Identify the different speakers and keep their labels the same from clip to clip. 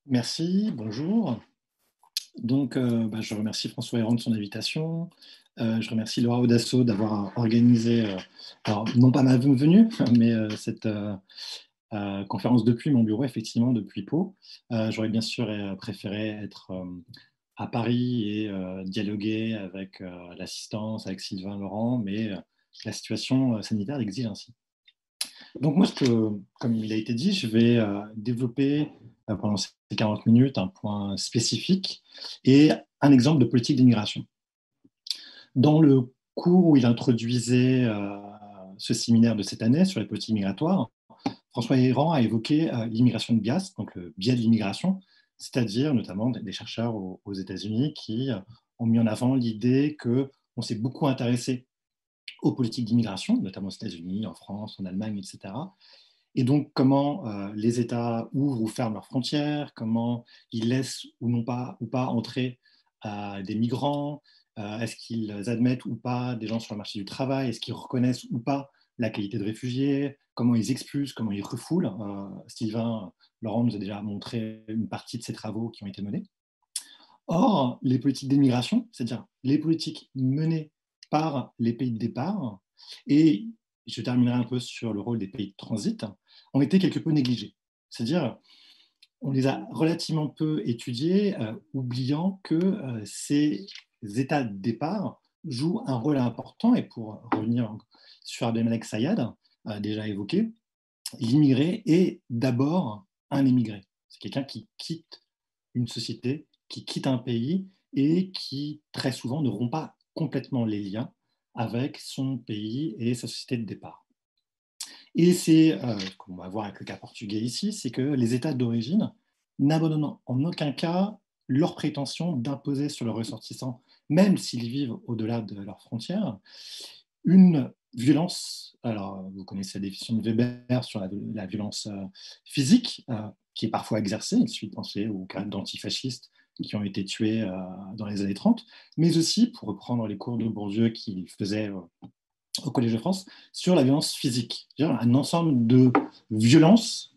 Speaker 1: Merci, bonjour. Donc, je remercie François Héran de son invitation. Je remercie Laura Audasso d'avoir organisé, alors non pas ma venue, mais cette conférence depuis mon bureau, effectivement, depuis Pau. J'aurais bien sûr préféré être à Paris et dialoguer avec l'assistance, avec Sylvain Laurent, mais la situation sanitaire l'exige ainsi. Donc moi, comme il a été dit, je vais développer pendant ces 40 minutes un point spécifique et un exemple de politique d'immigration. Dans le cours où il introduisait ce séminaire de cette année sur les politiques migratoires, François Héran a évoqué l'immigration de bias, donc le biais de l'immigration, c'est-à-dire notamment des chercheurs aux États-Unis qui ont mis en avant l'idée qu'on s'est beaucoup intéressé aux politiques d'immigration, notamment aux États-Unis, en France, en Allemagne, etc. Et donc, comment les États ouvrent ou ferment leurs frontières, comment ils laissent ou pas entrer des migrants, est-ce qu'ils admettent ou pas des gens sur le marché du travail, est-ce qu'ils reconnaissent ou pas la qualité de réfugiés, comment ils expulsent, comment ils refoulent. Sylvain Laurent nous a déjà montré une partie de ces travaux qui ont été menés. Or, les politiques d'immigration, c'est-à-dire les politiques menées par les pays de départ, et je terminerai un peu sur le rôle des pays de transit, ont été quelque peu négligées. C'est-à-dire, on les a relativement peu étudiés, oubliant que ces états de départ jouent un rôle important, et pour revenir sur Abdelmalek Sayad, déjà évoqué, l'immigré est d'abord un émigré. C'est quelqu'un qui quitte une société, qui quitte un pays et qui très souvent ne rompt pas complètement les liens avec son pays et sa société de départ. Et c'est ce qu'on va voir avec le cas portugais ici, c'est que les États d'origine n'abandonnent en aucun cas leur prétention d'imposer sur leurs ressortissants, même s'ils vivent au-delà de leurs frontières, une violence. Alors, vous connaissez la définition de Weber sur la violence physique, qui est parfois exercée. Il suffit de penser aux cas d'antifascistes qui ont été tués dans les années 30, mais aussi, pour reprendre les cours de Bourdieu qu'il faisait au Collège de France, sur la violence physique. Un ensemble de violences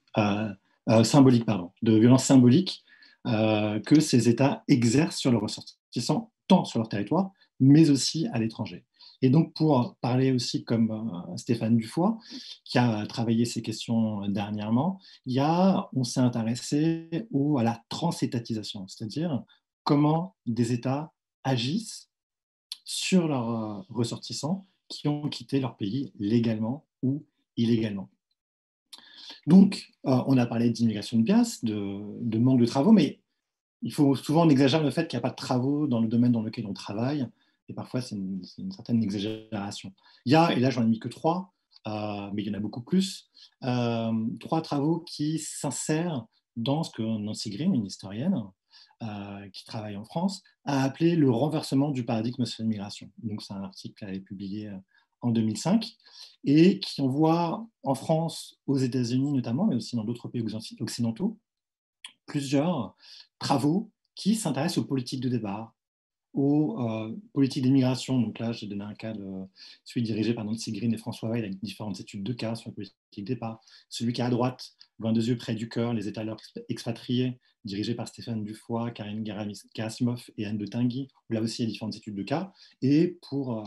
Speaker 1: symboliques, de violences symboliques que ces États exercent sur leurs ressortissants, tant sur leur territoire, mais aussi à l'étranger. Et donc, pour parler aussi comme Stéphane Dufoy, qui a travaillé ces questions dernièrement, on s'est intéressé à la transétatisation, c'est-à-dire comment des États agissent sur leurs ressortissants qui ont quitté leur pays légalement ou illégalement. Donc, on a parlé d'immigration de bias, de manque de travaux, mais il faut souvent on exagère le fait qu'il n'y a pas de travaux dans le domaine dans lequel on travaille, et parfois c'est une certaine exagération. Il y a, et là j'en ai mis que trois, mais il y en a beaucoup plus, trois travaux qui s'insèrent dans ce que Nancy Green, une historienne, qui travaille en France, a appelé le renversement du paradigme sur l'immigration. Donc c'est un article qu'elle avait publié en 2005 et qui envoie en France, aux États-Unis notamment, mais aussi dans d'autres pays occidentaux, plusieurs travaux qui s'intéressent aux politiques de départ, aux politiques d'immigration. Donc là, j'ai donné un cas de celui dirigé par Nancy Green et François Weil avec différentes études de cas sur les politiques de départ. Celui qui est à droite, loin des yeux, près du cœur, les États alors expatriés, dirigé par Stéphane Dufoy, Karine Gerasimov et Anne de Tinguy, où là aussi il y a différentes études de cas. Et pour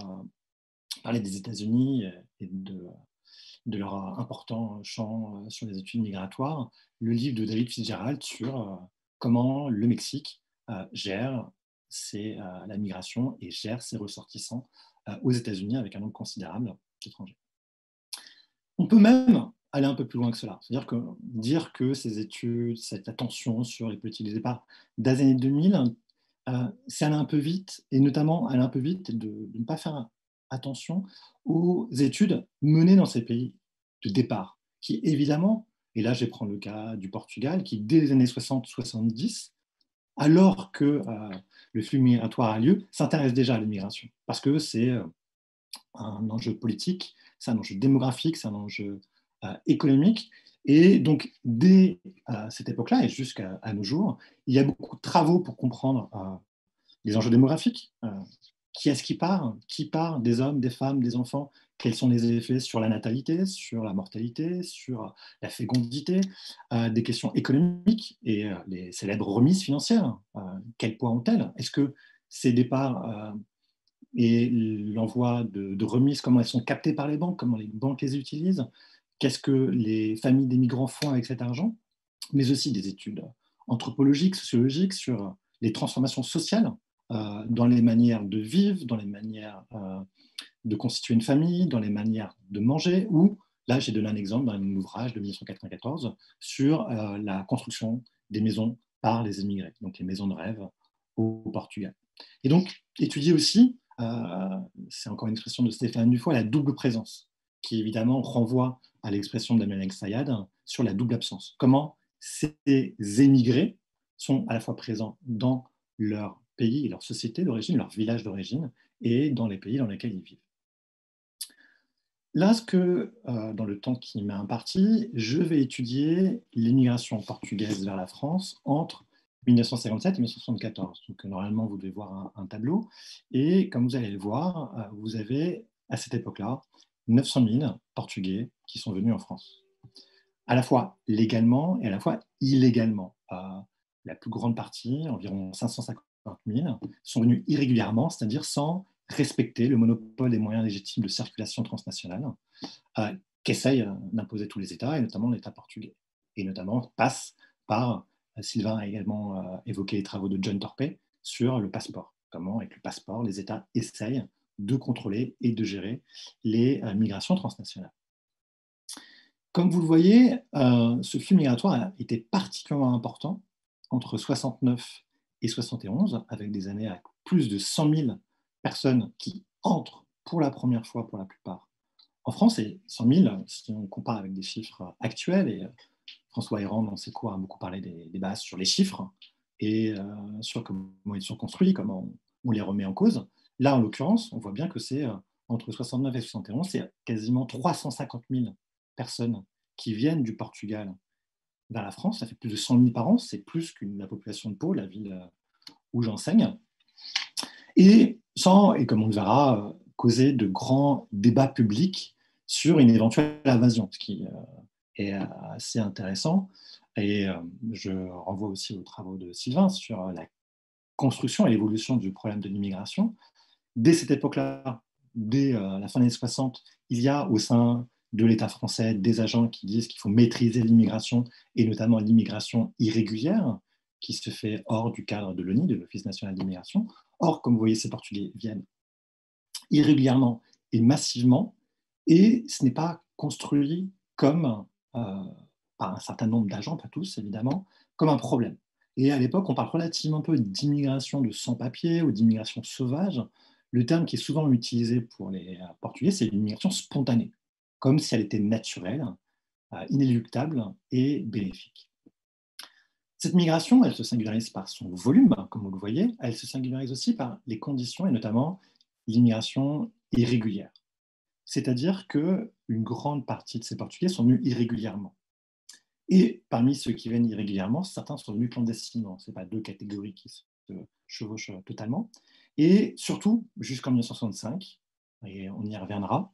Speaker 1: parler des États-Unis et de leur important champ sur les études migratoires, le livre de David Fitzgerald sur comment le Mexique gère la migration et gère ses ressortissants aux États-Unis avec un nombre considérable d'étrangers. On peut même aller un peu plus loin que cela, c'est-à-dire dire que ces études, cette attention sur les politiques de départ des années 2000, c'est aller un peu vite, et notamment aller un peu vite de ne pas faire attention aux études menées dans ces pays de départ, qui évidemment, et là je vais prendre le cas du Portugal, qui dès les années 60-70, alors que le flux migratoire a lieu, s'intéresse déjà à l'immigration, parce que c'est un enjeu politique, c'est un enjeu démographique, c'est un enjeu économique. Et donc, dès cette époque-là et jusqu'à nos jours, il y a beaucoup de travaux pour comprendre les enjeux démographiques, Qui est-ce qui part? Qui part? Des hommes, des femmes, des enfants? Quels sont les effets sur la natalité, sur la mortalité, sur la fécondité? Des questions économiques et les célèbres remises financières. Quel poids ont-elles? Est-ce que ces départs et l'envoi de remises, comment elles sont captées par les banques, comment les banques les utilisent? Qu'est-ce que les familles des migrants font avec cet argent? Mais aussi des études anthropologiques, sociologiques sur les transformations sociales dans les manières de vivre, dans les manières de constituer une famille, dans les manières de manger, ou là j'ai donné un exemple dans un ouvrage de 1994 sur la construction des maisons par les immigrés, donc les maisons de rêve au Portugal. Et donc étudier aussi, c'est encore une expression de Stéphane Dufoy, la double présence, qui évidemment renvoie à l'expression d'Amel Sayad sur la double absence. Comment ces émigrés sont à la fois présents dans leur pays, leur société d'origine, leur village d'origine, et dans les pays dans lesquels ils vivent. Là, dans le temps qui m'est imparti, je vais étudier l'immigration portugaise vers la France entre 1957 et 1974. Donc, normalement, vous devez voir un tableau. Et comme vous allez le voir, vous avez, à cette époque-là, 900 000 Portugais qui sont venus en France, à la fois légalement et à la fois illégalement. La plus grande partie, environ 550 000, sont venus irrégulièrement, c'est-à-dire sans respecter le monopole des moyens légitimes de circulation transnationale qu'essayent d'imposer tous les États, et notamment l'État portugais. Et notamment passe par, Sylvain a également évoqué les travaux de John Torpey sur le passeport. Comment, avec le passeport, les États essayent de contrôler et de gérer les migrations transnationales. Comme vous le voyez, ce flux migratoire a été particulièrement important entre 69 et 71, avec des années avec plus de 100 000 personnes qui entrent pour la première fois, pour la plupart, en France. Et 100 000, si on compare avec des chiffres actuels, et François Héran, dans ses cours, a beaucoup parlé des bases sur les chiffres et sur comment ils sont construits, comment on les remet en cause. Là, en l'occurrence, on voit bien que c'est entre 69 et 71, c'est quasiment 350 000 personnes qui viennent du Portugal vers la France. Ça fait plus de 100 000 par an, c'est plus que la population de Pau, la ville où j'enseigne. Et comme on le verra, causer de grands débats publics sur une éventuelle invasion, ce qui est assez intéressant. Et je renvoie aussi aux travaux de Sylvain sur la construction et l'évolution du problème de l'immigration. Dès cette époque-là, dès la fin des années 60, il y a au sein de l'État français des agents qui disent qu'il faut maîtriser l'immigration, et notamment l'immigration irrégulière, qui se fait hors du cadre de l'ONI, de l'Office national d'immigration. Or, comme vous voyez, ces Portugais viennent irrégulièrement et massivement, et ce n'est pas construit comme, par un certain nombre d'agents, pas tous évidemment, comme un problème. Et à l'époque, on parle relativement peu d'immigration de sans-papiers ou d'immigration sauvage. Le terme qui est souvent utilisé pour les Portugais, c'est l'immigration spontanée, comme si elle était naturelle, inéluctable et bénéfique. Cette migration, elle se singularise par son volume, comme vous le voyez, elle se singularise aussi par les conditions, et notamment l'immigration irrégulière. C'est-à-dire qu'une grande partie de ces Portugais sont venus irrégulièrement. Et parmi ceux qui viennent irrégulièrement, certains sont venus clandestinement. Ce n'est pas deux catégories qui se chevauchent totalement. Et surtout, jusqu'en 1965, et on y reviendra,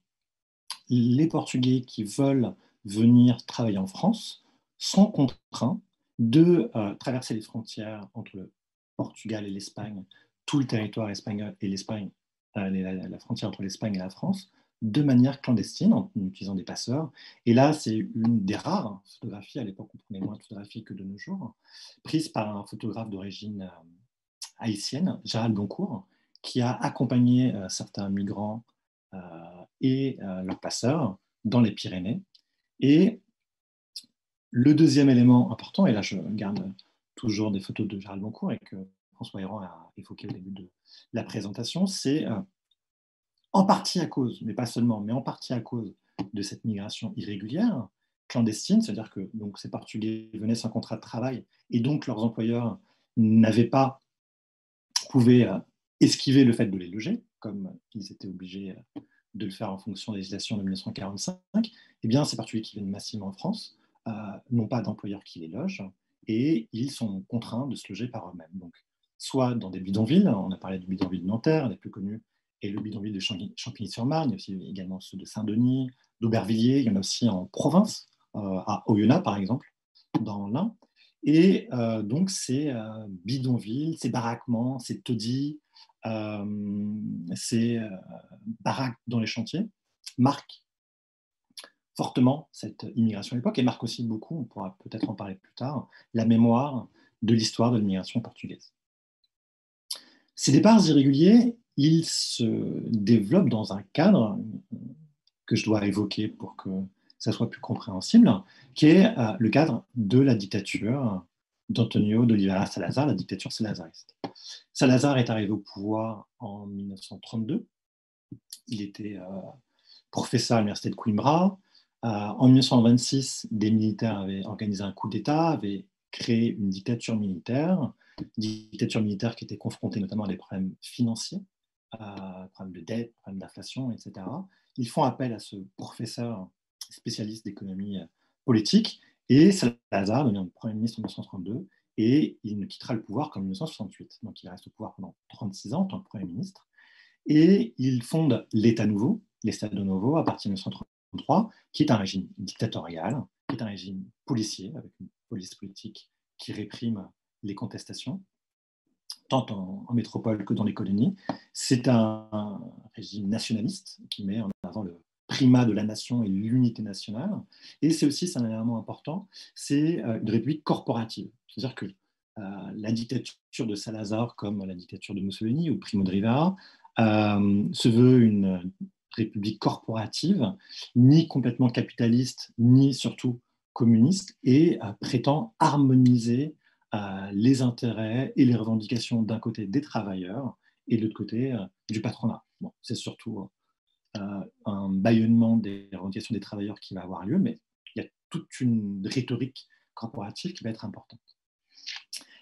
Speaker 1: les Portugais qui veulent venir travailler en France sont contraints de traverser les frontières entre le Portugal et l'Espagne, tout le territoire espagnol et l'Espagne, la frontière entre l'Espagne et la France, de manière clandestine, en utilisant des passeurs. Et là, c'est une des rares photographies, à l'époque on prenait moins de photographies que de nos jours, prise par un photographe d'origine haïtienne, Gérald Goncourt, qui a accompagné certains migrants et leurs passeurs dans les Pyrénées. Et le deuxième élément important, et là je garde toujours des photos de Gérald Goncourt et que François Héran a évoqué au début de la présentation, c'est en partie à cause, mais pas seulement, mais en partie à cause de cette migration irrégulière, clandestine, c'est-à-dire que donc, ces Portugais venaient sans contrat de travail et donc leurs employeurs pouvaient esquiver le fait de les loger, comme ils étaient obligés de le faire en fonction des législations de 1945. Eh bien, ces Portugais qui viennent massivement en France n'ont pas d'employeurs qui les logent et ils sont contraints de se loger par eux-mêmes. Donc, soit dans des bidonvilles, on a parlé du bidonville de Nanterre, les plus connus, et le bidonville de Champigny-sur-Marne, il y a aussi également ceux de Saint-Denis, d'Aubervilliers, il y en a aussi en province, à Oyonnax par exemple, dans l'Ain. Et donc ces bidonvilles, ces baraquements, ces taudis, ces baraques dans les chantiers marquent fortement cette immigration à l'époque et marquent aussi beaucoup, on pourra peut-être en parler plus tard, la mémoire de l'histoire de l'immigration portugaise. Ces départs irréguliers, ils se développent dans un cadre que je dois évoquer pour que ça soit plus compréhensible, qui est le cadre de la dictature d'Antonio de Oliveira Salazar, la dictature salazariste. Salazar est arrivé au pouvoir en 1932. Il était professeur à l'université de Coimbra. En 1926, des militaires avaient organisé un coup d'État, avaient créé une dictature militaire qui était confrontée notamment à des problèmes financiers, problèmes de dette, problèmes d'inflation, etc. Ils font appel à ce professeur spécialiste d'économie politique et Salazar devient Premier ministre en 1932 et il ne quittera le pouvoir qu'en 1968. Donc il reste au pouvoir pendant 36 ans en tant que Premier ministre et il fonde l'État nouveau, l'Estado Novo, à partir de 1933, qui est un régime dictatorial, qui est un régime policier, avec une police politique qui réprime les contestations, tant en métropole que dans les colonies. C'est un régime nationaliste qui met en avant le primat de la nation et l'unité nationale. Et c'est aussi, c'est un élément important, c'est une république corporative. C'est-à-dire que la dictature de Salazar, comme la dictature de Mussolini ou Primo de Rivera, se veut une république corporative, ni complètement capitaliste, ni surtout communiste, et prétend harmoniser les intérêts et les revendications d'un côté des travailleurs et de l'autre côté du patronat. Bon, c'est surtout un bâillonnement des revendications des travailleurs qui va avoir lieu, mais il y a toute une rhétorique corporative qui va être importante.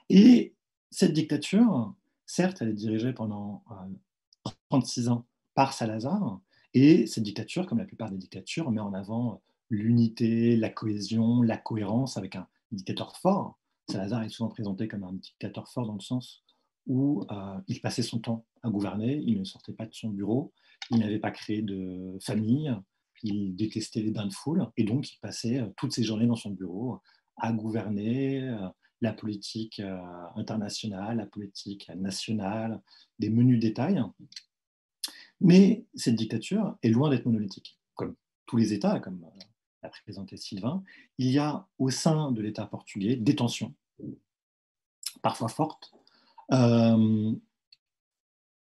Speaker 1: Et cette dictature, certes, elle est dirigée pendant 36 ans par Salazar, et cette dictature, comme la plupart des dictatures, met en avant l'unité, la cohésion, la cohérence avec un dictateur fort. Salazar est souvent présenté comme un dictateur fort dans le sens où il passait son temps à gouverner, il ne sortait pas de son bureau, il n'avait pas créé de famille, il détestait les bains de foule, et donc il passait toutes ses journées dans son bureau à gouverner la politique internationale, la politique nationale, des menus détails. Mais cette dictature est loin d'être monolithique. Comme tous les États, comme l'a présenté Sylvain, il y a au sein de l'État portugais des tensions, parfois fortes,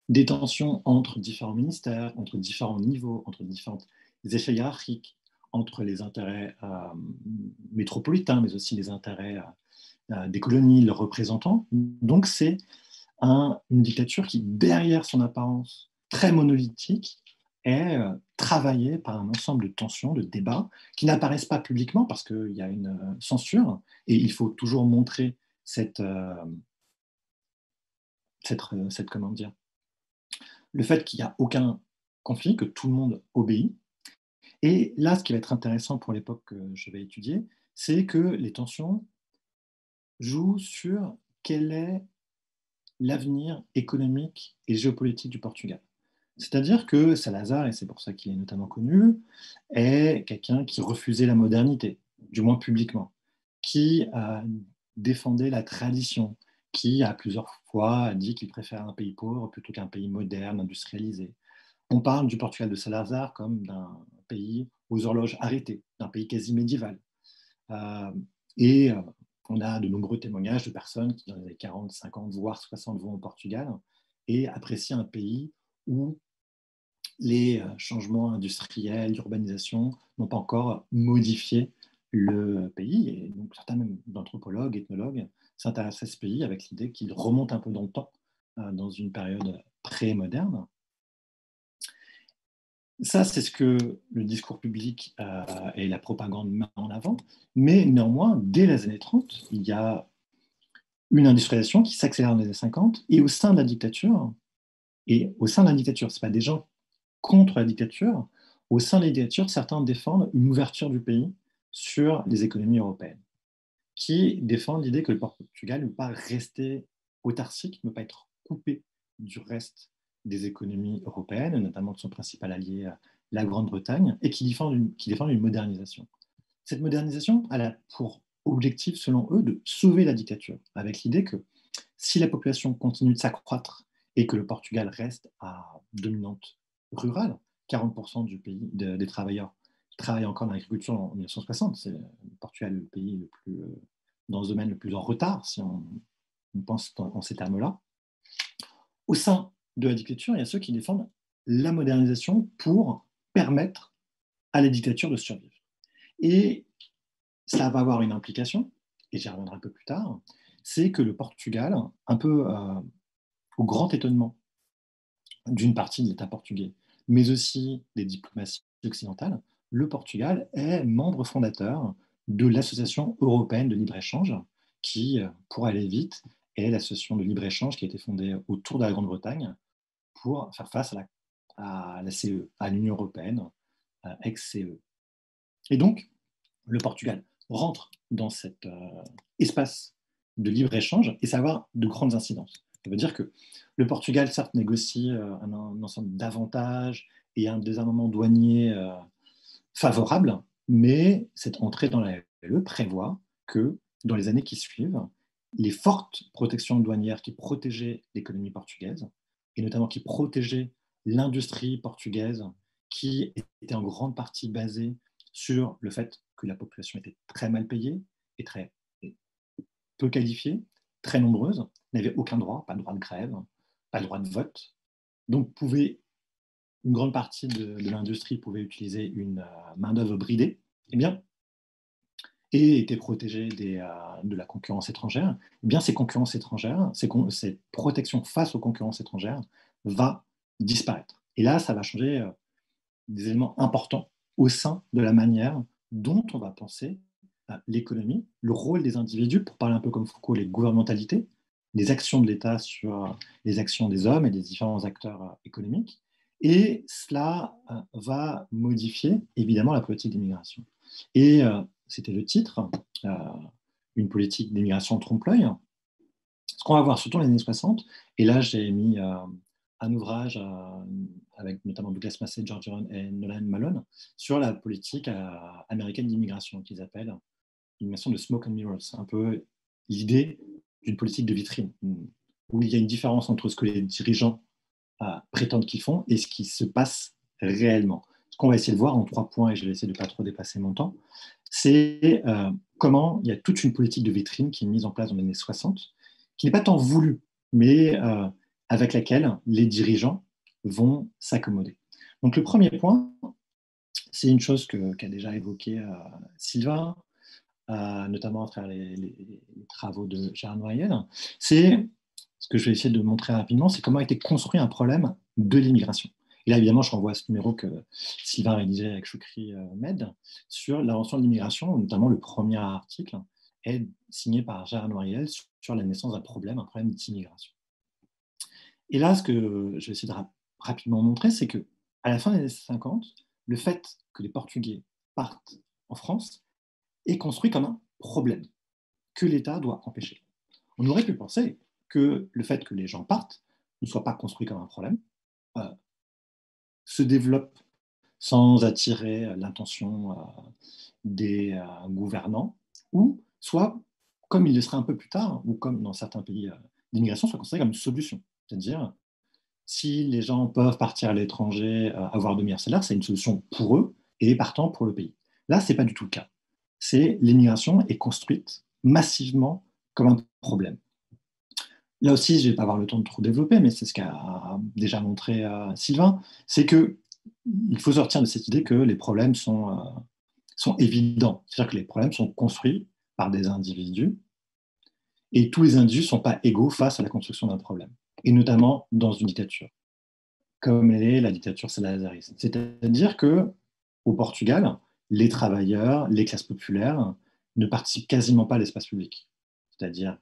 Speaker 1: des tensions entre différents ministères, entre différents niveaux, entre différentes échelles hiérarchiques, entre les intérêts métropolitains, mais aussi les intérêts des colonies, leurs représentants. Donc c'est une dictature qui, derrière son apparence très monolithique, est travaillée par un ensemble de tensions, de débats, qui n'apparaissent pas publiquement parce qu'il y a une censure, et il faut toujours montrer comment dire, le fait qu'il n'y a aucun conflit, que tout le monde obéit. Et là, ce qui va être intéressant pour l'époque que je vais étudier, c'est que les tensions jouent sur quel est l'avenir économique et géopolitique du Portugal. C'est-à-dire que Salazar, et c'est pour ça qu'il est notamment connu, est quelqu'un qui refusait la modernité, du moins publiquement, qui défendait la tradition, qui a plusieurs fois dit qu'il préfère un pays pauvre plutôt qu'un pays moderne, industrialisé. On parle du Portugal de Salazar comme d'un pays aux horloges arrêtées, d'un pays quasi médiéval. Et on a de nombreux témoignages de personnes qui, dans les années 40, 50, voire 60, vont au Portugal et apprécient un pays où les changements industriels, l'urbanisation n'ont pas encore modifié le pays. Et donc, certains même d'anthropologues, ethnologues s'intéressent à ce pays avec l'idée qu'il remonte un peu dans le temps, dans une période pré-moderne. Ça, c'est ce que le discours public et la propagande mettent en avant. Mais néanmoins, dès les années 30, il y a une industrialisation qui s'accélère dans les années 50. Et au sein de la dictature, ce n'est pas des gens contre la dictature, au sein de la dictature, certains défendent une ouverture du pays sur les économies européennes, qui défendent l'idée que le Portugal ne peut pas rester autarcique, ne peut pas être coupé du reste des économies européennes, notamment de son principal allié, la Grande-Bretagne, et qui défendent une modernisation. Cette modernisation, elle a pour objectif, selon eux, de sauver la dictature, avec l'idée que si la population continue de s'accroître et que le Portugal reste à dominante rurale, 40% du pays, des travailleurs travaillent encore dans l'agriculture en 1960, c'est le Portugal le pays le plus, dans ce domaine le plus en retard, si on pense en ces termes-là. Au sein de la dictature, il y a ceux qui défendent la modernisation pour permettre à la dictature de survivre. Et ça va avoir une implication, et j'y reviendrai un peu plus tard, c'est que le Portugal, un peu au grand étonnement d'une partie de l'État portugais, mais aussi des diplomaties occidentales, le Portugal est membre fondateur de l'Association européenne de libre-échange, qui, pour aller vite, est l'association de libre-échange qui a été fondée autour de la Grande-Bretagne pour faire face à la CE, à l'Union européenne, ex-CE. Et donc, le Portugal rentre dans cet espace de libre-échange et ça va avoir de grandes incidences. Ça veut dire que le Portugal, certes, négocie un ensemble d'avantages et un désarmement douanier favorable, mais cette entrée dans la LE prévoit que dans les années qui suivent, les fortes protections douanières qui protégeaient l'économie portugaise, et notamment qui protégeaient l'industrie portugaise, qui était en grande partie basée sur le fait que la population était très mal payée et très peu qualifiée, très nombreuse, n'avait aucun droit, pas de droit de grève, pas de droit de vote. Donc une grande partie de l'industrie pouvait utiliser une main-d'œuvre bridée, eh bien, et était protégée de la concurrence étrangère. Eh bien, ces concurrences étrangères, cette protection face aux concurrences étrangères va disparaître. Et là, ça va changer des éléments importants au sein de la manière dont on va penser l'économie, le rôle des individus, pour parler un peu comme Foucault, les gouvernementalités, les actions de l'État sur les actions des hommes et des différents acteurs économiques. Et cela va modifier évidemment la politique d'immigration. Et c'était le titre, une politique d'immigration trompe-l'œil. Ce qu'on va voir surtout dans les années 60, et là j'ai mis un ouvrage avec notamment Douglas Massey, George Huron et Nolan Malone sur la politique américaine d'immigration qu'ils appellent l'immigration de smoke and mirrors. C'est un peu l'idée d'une politique de vitrine où il y a une différence entre ce que les dirigeants prétendent qu'ils font et ce qui se passe réellement. Ce qu'on va essayer de voir en 3 points, et je vais essayer de ne pas trop dépasser mon temps, c'est comment il y a toute une politique de vitrine qui est mise en place dans les années 60, qui n'est pas tant voulue, mais avec laquelle les dirigeants vont s'accommoder. Donc le premier point, c'est une chose qu'a déjà évoqué Sylvain, notamment à travers les travaux de Gérard Noiriel, c'est ce que je vais essayer de montrer rapidement, c'est comment a été construit un problème de l'immigration. Et là, évidemment, je renvoie à ce numéro que Sylvain rédigeait avec Choukri Med sur l'invention de l'immigration, notamment le premier article est signé par Gérard Noiriel sur la naissance d'un problème, un problème d'immigration. Et là, ce que je vais essayer de rapidement montrer, c'est que à la fin des années 50, le fait que les Portugais partent en France est construit comme un problème que l'État doit empêcher. On aurait pu penser que le fait que les gens partent ne soit pas construit comme un problème, se développe sans attirer l'attention des gouvernants, ou soit, comme il le serait un peu plus tard, ou comme dans certains pays d'immigration, soit considéré comme une solution. C'est-à-dire, si les gens peuvent partir à l'étranger, avoir de meilleurs salaires, c'est une solution pour eux et partant pour le pays. Là, ce n'est pas du tout le cas. L'immigration est construite massivement comme un problème. Là aussi, je ne vais pas avoir le temps de trop développer, mais c'est ce qu'a déjà montré Sylvain, c'est qu'il faut sortir de cette idée que les problèmes sont évidents. C'est-à-dire que les problèmes sont construits par des individus et tous les individus ne sont pas égaux face à la construction d'un problème, et notamment dans une dictature, comme l'est la dictature salazariste. C'est-à-dire qu'au Portugal, les travailleurs, les classes populaires ne participent quasiment pas à l'espace public, c'est-à-dire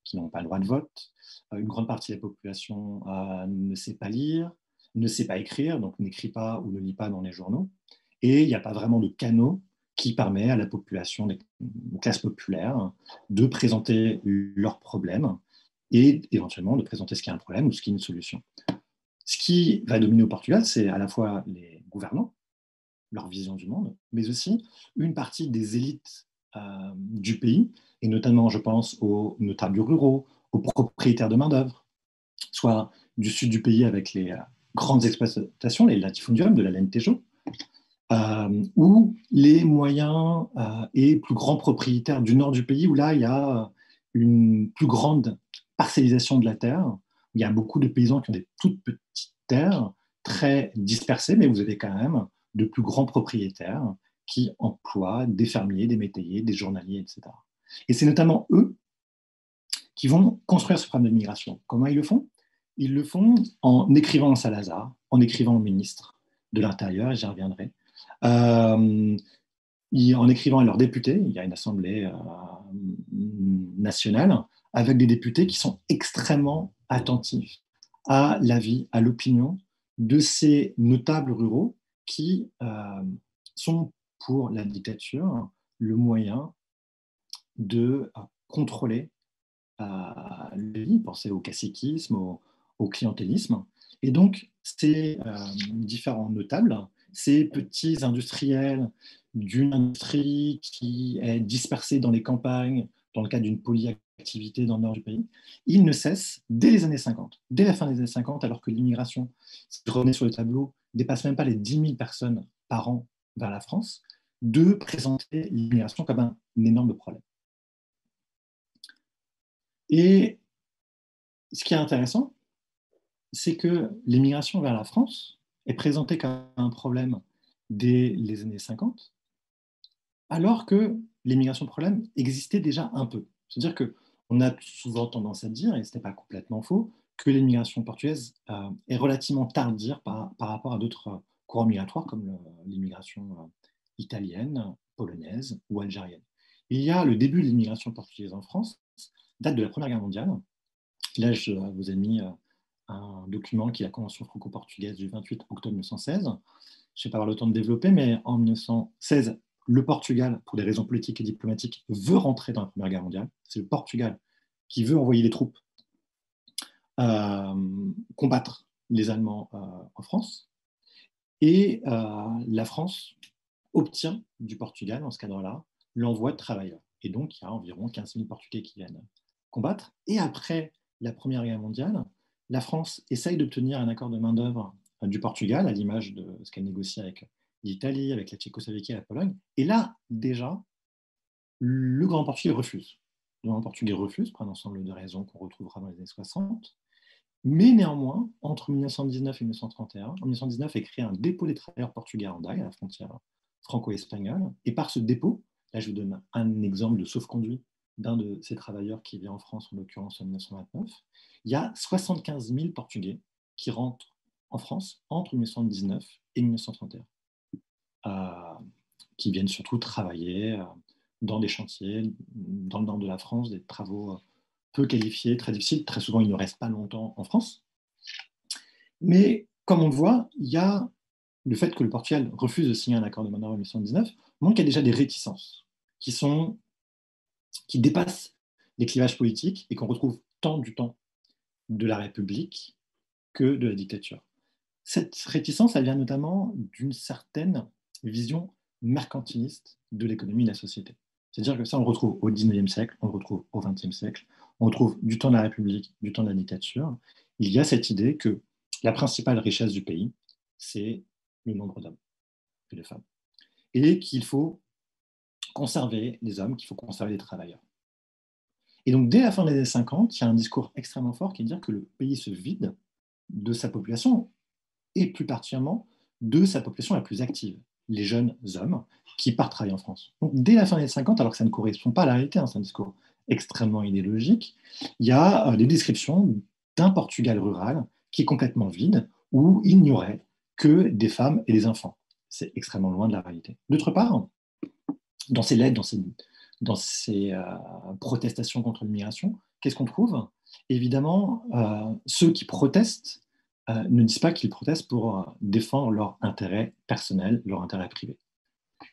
Speaker 1: qu'ils n'ont pas le droit de vote. Une grande partie de la population ne sait pas lire, ne sait pas écrire, donc n'écrit pas ou ne lit pas dans les journaux. Et il n'y a pas vraiment de canaux qui permet à la population des classes populaires de présenter leurs problèmes et éventuellement de présenter ce qui est un problème ou ce qui est une solution. Ce qui va dominer au Portugal, c'est à la fois les gouvernants, leur vision du monde, mais aussi une partie des élites du pays, et notamment, je pense, aux notables ruraux, aux propriétaires de main-d'œuvre, soit du sud du pays avec les grandes exploitations, les latifundiums de la laine Tejo, ou les moyens et plus grands propriétaires du nord du pays, où là, il y a une plus grande parcellisation de la terre. Il y a beaucoup de paysans qui ont des toutes petites terres, très dispersées, mais vous avez quand même de plus grands propriétaires qui emploient des fermiers, des métayers, des journaliers, etc. Et c'est notamment eux qui vont construire ce programme de migration. Comment ils le font? Ils le font en écrivant à Salazar, en écrivant au ministre de l'Intérieur, et j'y reviendrai, en écrivant à leurs députés. Il y a une assemblée nationale avec des députés qui sont extrêmement attentifs à la vie, à l'opinion de ces notables ruraux qui sont pour la dictature le moyen de contrôler le pays, pensez au caciquisme, au clientélisme. Et donc, ces différents notables, ces petits industriels d'une industrie qui est dispersée dans les campagnes, dans le cadre d'une polyactivité dans le nord du pays, ils ne cessent, dès les années 50, dès la fin des années 50, alors que l'immigration, si je revenais sur le tableau, dépasse même pas les 10 000 personnes par an vers la France, de présenter l'immigration comme un énorme problème. Et ce qui est intéressant, c'est que l'immigration vers la France est présentée comme un problème dès les années 50, alors que l'immigration problème existait déjà un peu. C'est-à-dire qu'on a souvent tendance à dire, et ce n'est pas complètement faux, que l'immigration portugaise est relativement tardive par rapport à d'autres courants migratoires comme l'immigration italienne, polonaise ou algérienne. Il y a le début de l'immigration portugaise en France, date de la Première Guerre mondiale. Là, je vous ai mis un document qui est la Convention franco-portugaise du 28 octobre 1916. Je ne vais pas avoir le temps de développer, mais en 1916, le Portugal, pour des raisons politiques et diplomatiques, veut rentrer dans la Première Guerre mondiale. C'est le Portugal qui veut envoyer des troupes combattre les Allemands en France. Et la France obtient du Portugal, dans ce cadre-là, l'envoi de travailleurs. Et donc, il y a environ 15 000 Portugais qui viennent combattre. Et après la Première Guerre mondiale, la France essaye d'obtenir un accord de main-d'œuvre du Portugal, à l'image de ce qu'elle négocie avec l'Italie, avec la Tchécoslovaquie et la Pologne. Et là, déjà, le grand Portugais refuse. Le grand Portugais refuse, pour un ensemble de raisons qu'on retrouvera dans les années 60. Mais néanmoins, entre 1919 et 1931, en 1919 est créé un dépôt des travailleurs portugais à Hendaye, à la frontière franco-espagnole. Et par ce dépôt, là je vous donne un exemple de sauf-conduit d'un de ces travailleurs qui vient en France, en l'occurrence en 1929, il y a 75 000 Portugais qui rentrent en France entre 1919 et 1931, qui viennent surtout travailler dans des chantiers, dans le nord de la France, des travaux peu qualifiés, très difficiles. Très souvent, ils ne restent pas longtemps en France. Mais comme on le voit, il y a le fait que le Portugal refuse de signer un accord de main-d'œuvre en 1919 montre qu'il y a déjà des réticences qui dépassent les clivages politiques et qu'on retrouve tant du temps de la République que de la dictature. Cette réticence, elle vient notamment d'une certaine vision mercantiliste de l'économie et de la société. C'est-à-dire que ça, on le retrouve au XIXe siècle, on le retrouve au XXe siècle, on le retrouve du temps de la République, du temps de la dictature. Il y a cette idée que la principale richesse du pays, c'est le nombre d'hommes et de femmes. Et qu'il faut conserver les hommes, qu'il faut conserver les travailleurs. Et donc, dès la fin des années 50, il y a un discours extrêmement fort qui est de dire que le pays se vide de sa population, et plus particulièrement de sa population la plus active, les jeunes hommes qui partent travailler en France. Donc, dès la fin des années 50, alors que ça ne correspond pas à la réalité, c'est un discours extrêmement idéologique, il y a des descriptions d'un Portugal rural qui est complètement vide, où il n'y aurait que des femmes et des enfants. C'est extrêmement loin de la réalité. D'autre part, dans ces lettres, dans ces protestations contre l'immigration, qu'est-ce qu'on trouve? Évidemment, ceux qui protestent ne disent pas qu'ils protestent pour défendre leur intérêt personnel, leur intérêt privé.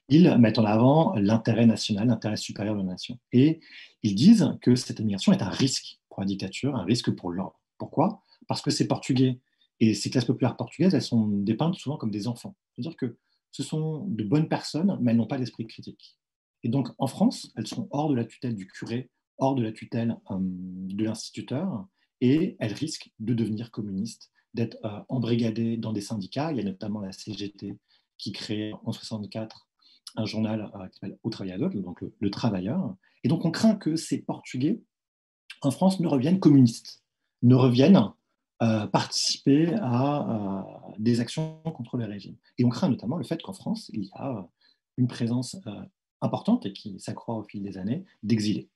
Speaker 1: Ils mettent en avant l'intérêt national, l'intérêt supérieur de la nation. Et ils disent que cette immigration est un risque pour la dictature, un risque pour l'ordre. Pourquoi? Parce que ces Portugais et ces classes populaires portugaises, elles sont dépeintes souvent comme des enfants. C'est-à-dire que ce sont de bonnes personnes, mais elles n'ont pas d'esprit critique. Et donc, en France, elles sont hors de la tutelle du curé, hors de la tutelle de l'instituteur, et elles risquent de devenir communistes, d'être embrigadées dans des syndicats. Il y a notamment la CGT qui crée en 1964 un journal qui s'appelle Au Travaillador, donc le Travailleur. Et donc, on craint que ces Portugais, en France, ne reviennent communistes, ne reviennent participer à des actions contre le régime. Et on craint notamment le fait qu'en France, il y a une présence importante et qui s'accroît au fil des années d'exilés.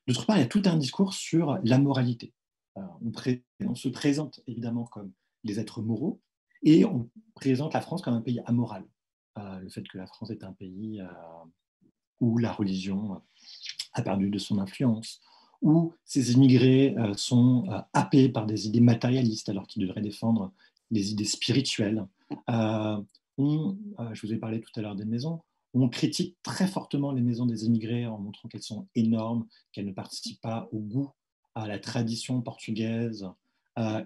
Speaker 1: D'autre part, il y a tout un discours sur la moralité. On se présente évidemment comme des êtres moraux et on présente la France comme un pays amoral. Le fait que la France est un pays où la religion a perdu de son influence, où ces immigrés sont happés par des idées matérialistes alors qu'ils devraient défendre les idées spirituelles. Je vous ai parlé tout à l'heure des maisons. On critique très fortement les maisons des immigrés en montrant qu'elles sont énormes, qu'elles ne participent pas au goût, à la tradition portugaise.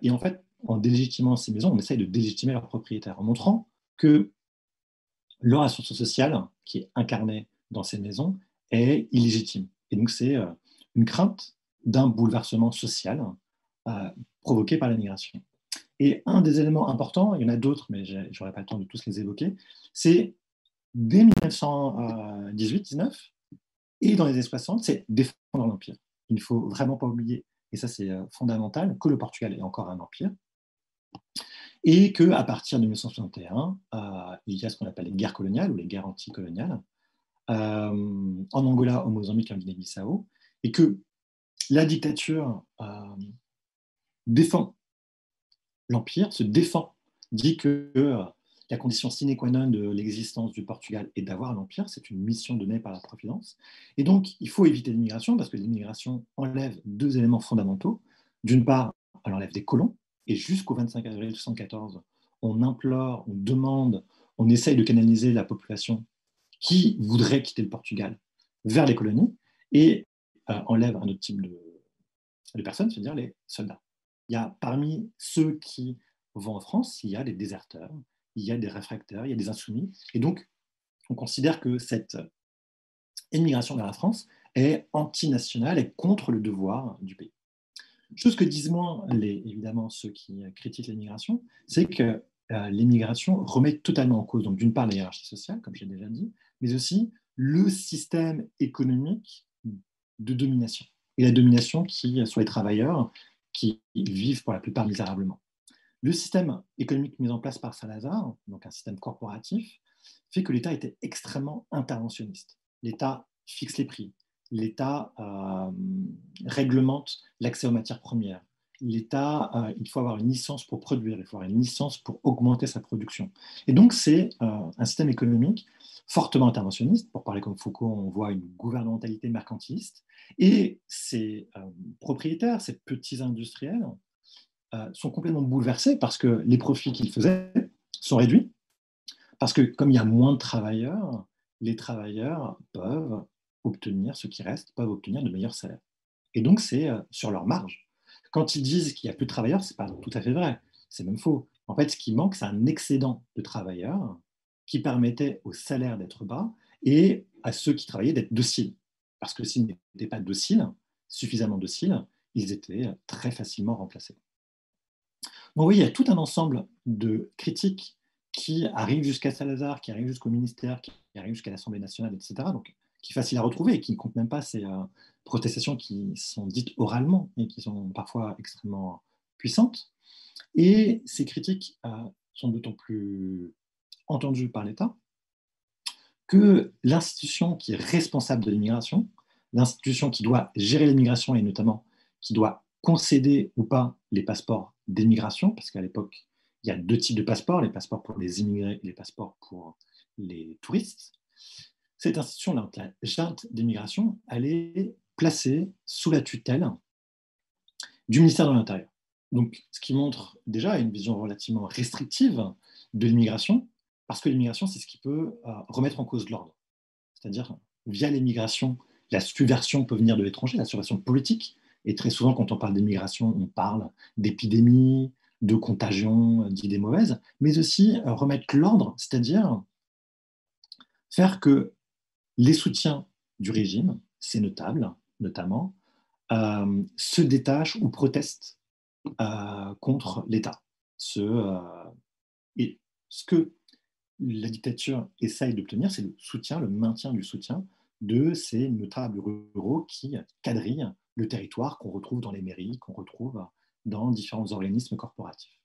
Speaker 1: Et en fait, en délégitimant ces maisons, on essaye de délégitimer leurs propriétaires, en montrant que leur ascension sociale, qui est incarnée dans ces maisons, est illégitime. Et donc, c'est une crainte d'un bouleversement social provoqué par la migration. Et un des éléments importants, il y en a d'autres, mais je n'aurai pas le temps de tous les évoquer, c'est dès 1918-19 et dans les années 60, c'est défendre l'Empire. Il ne faut vraiment pas oublier, et ça c'est fondamental, que le Portugal est encore un empire, et qu'à partir de 1961, il y a ce qu'on appelle les guerres coloniales ou les guerres anticoloniales, en Angola, au Mozambique, en Guinée-Bissau, et que la dictature défend l'Empire, se défend, dit que la condition sine qua non de l'existence du Portugal est d'avoir l'Empire, c'est une mission donnée par la Providence. Et donc, il faut éviter l'immigration parce que l'immigration enlève deux éléments fondamentaux. D'une part, elle enlève des colons, et jusqu'au 25 avril 1974, on implore, on demande, on essaye de canaliser la population qui voudrait quitter le Portugal vers les colonies et enlève un autre type de personnes, c'est-à-dire les soldats. Il y a parmi ceux qui vont en France, il y a des déserteurs, il y a des réfractaires, il y a des insoumis. Et donc, on considère que cette émigration vers la France est antinationale et contre le devoir du pays. Chose que disent moins, évidemment, ceux qui critiquent l'immigration, c'est que l'immigration remet totalement en cause, donc d'une part la hiérarchie sociale, comme j'ai déjà dit, mais aussi le système économique de domination. Et la domination qui sur les travailleurs qui vivent pour la plupart misérablement. Le système économique mis en place par Salazar, donc un système corporatif, fait que l'État était extrêmement interventionniste. L'État fixe les prix, l'État réglemente l'accès aux matières premières. L'État, il faut avoir une licence pour produire, il faut avoir une licence pour augmenter sa production. Et donc, c'est un système économique fortement interventionniste. Pour parler comme Foucault, on voit une gouvernementalité mercantiliste. Et ces propriétaires, ces petits industriels, sont complètement bouleversés parce que les profits qu'ils faisaient sont réduits. Parce que comme il y a moins de travailleurs, les travailleurs peuvent obtenir, ceux qui restent, peuvent obtenir de meilleurs salaires. Et donc, c'est sur leur marge. Quand ils disent qu'il n'y a plus de travailleurs, ce n'est pas tout à fait vrai. C'est même faux. En fait, ce qui manque, c'est un excédent de travailleurs qui permettait aux salaires d'être bas et à ceux qui travaillaient d'être dociles. Parce que s'ils n'étaient pas dociles, suffisamment dociles, ils étaient très facilement remplacés. Donc oui, il y a tout un ensemble de critiques qui arrivent jusqu'à Salazar, qui arrivent jusqu'au ministère, qui arrivent jusqu'à l'Assemblée nationale, etc. Donc, qui est facile à retrouver et qui ne comptent même pas ces protestations qui sont dites oralement et qui sont parfois extrêmement puissantes. Et ces critiques sont d'autant plus entendues par l'État que l'institution qui est responsable de l'immigration, l'institution qui doit gérer l'immigration et notamment qui doit concéder ou pas les passeports d'émigration, parce qu'à l'époque, il y a deux types de passeports, les passeports pour les immigrés et les passeports pour les touristes. Cette institution-là, la junte d'immigration, elle est placée sous la tutelle du ministère de l'Intérieur. Donc, ce qui montre déjà une vision relativement restrictive de l'immigration, parce que l'immigration, c'est ce qui peut remettre en cause l'ordre. C'est-à-dire, via l'immigration, la subversion peut venir de l'étranger, la subversion politique, Et très souvent, quand on parle d'immigration, on parle d'épidémie, de contagion, d'idées mauvaises, mais aussi remettre l'ordre, c'est-à-dire faire que les soutiens du régime, c'est notable, notamment, se détachent ou protestent contre l'État. Et ce que la dictature essaye d'obtenir, c'est le soutien, le maintien du soutien de ces notables ruraux qui quadrillent le territoire qu'on retrouve dans les mairies, qu'on retrouve dans différents organismes corporatifs.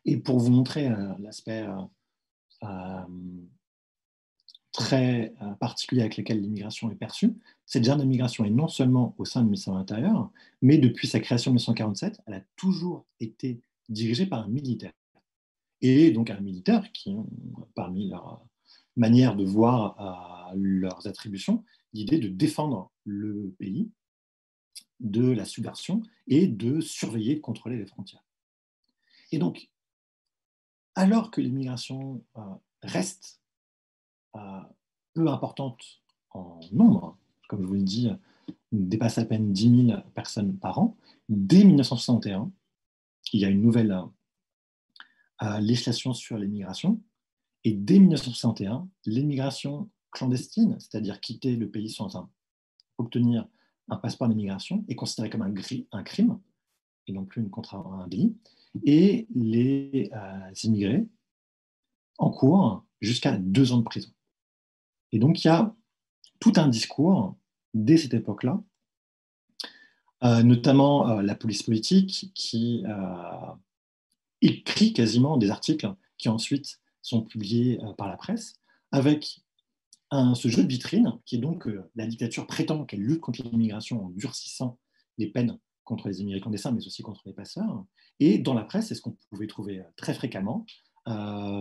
Speaker 1: Et pour vous montrer l'aspect euh, très particulier avec lequel l'immigration est perçue, cette jeune immigration est non seulement au sein du ministère de l'Intérieur, mais depuis sa création en 1947, elle a toujours été dirigée par un militaire. Et donc un militaire qui ont, parmi leurs manières de voir leurs attributions, l'idée de défendre le pays de la subversion et de surveiller, de contrôler les frontières. Et donc, alors que l'immigration reste peu importante en nombre, comme je vous l'ai dit, dépasse à peine 10 000 personnes par an, dès 1961, il y a une nouvelle législation sur l'immigration. Et dès 1961, l'immigration clandestine, c'est-à-dire quitter le pays sans obtenir un passeport d'immigration, est considérée comme un crime et non plus un délit. Et les immigrés encourent jusqu'à 2 ans de prison. Et donc, il y a tout un discours dès cette époque-là, notamment la police politique qui écrit quasiment des articles qui ensuite sont publiés par la presse, avec ce jeu de vitrine qui est donc la dictature prétend qu'elle lutte contre l'immigration en durcissant les peines contre les immigrés clandestins, mais aussi contre les passeurs. Et dans la presse, c'est ce qu'on pouvait trouver très fréquemment,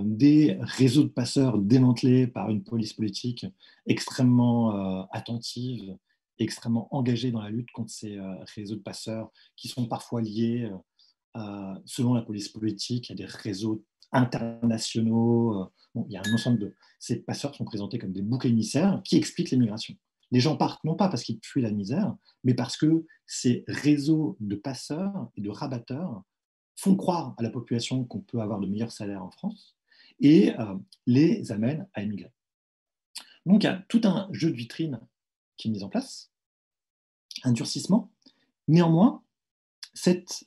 Speaker 1: des réseaux de passeurs démantelés par une police politique extrêmement attentive, extrêmement engagée dans la lutte contre ces réseaux de passeurs qui sont parfois liés, selon la police politique, à des réseaux internationaux. Bon, il y a un ensemble de... Ces passeurs sont présentés comme des boucs émissaires qui expliquent l'immigration. Les gens partent non pas parce qu'ils fuient la misère, mais parce que ces réseaux de passeurs et de rabatteurs font croire à la population qu'on peut avoir de meilleurs salaires en France et les amènent à émigrer. Donc il y a tout un jeu de vitrine qui est mis en place, un durcissement. Néanmoins, cette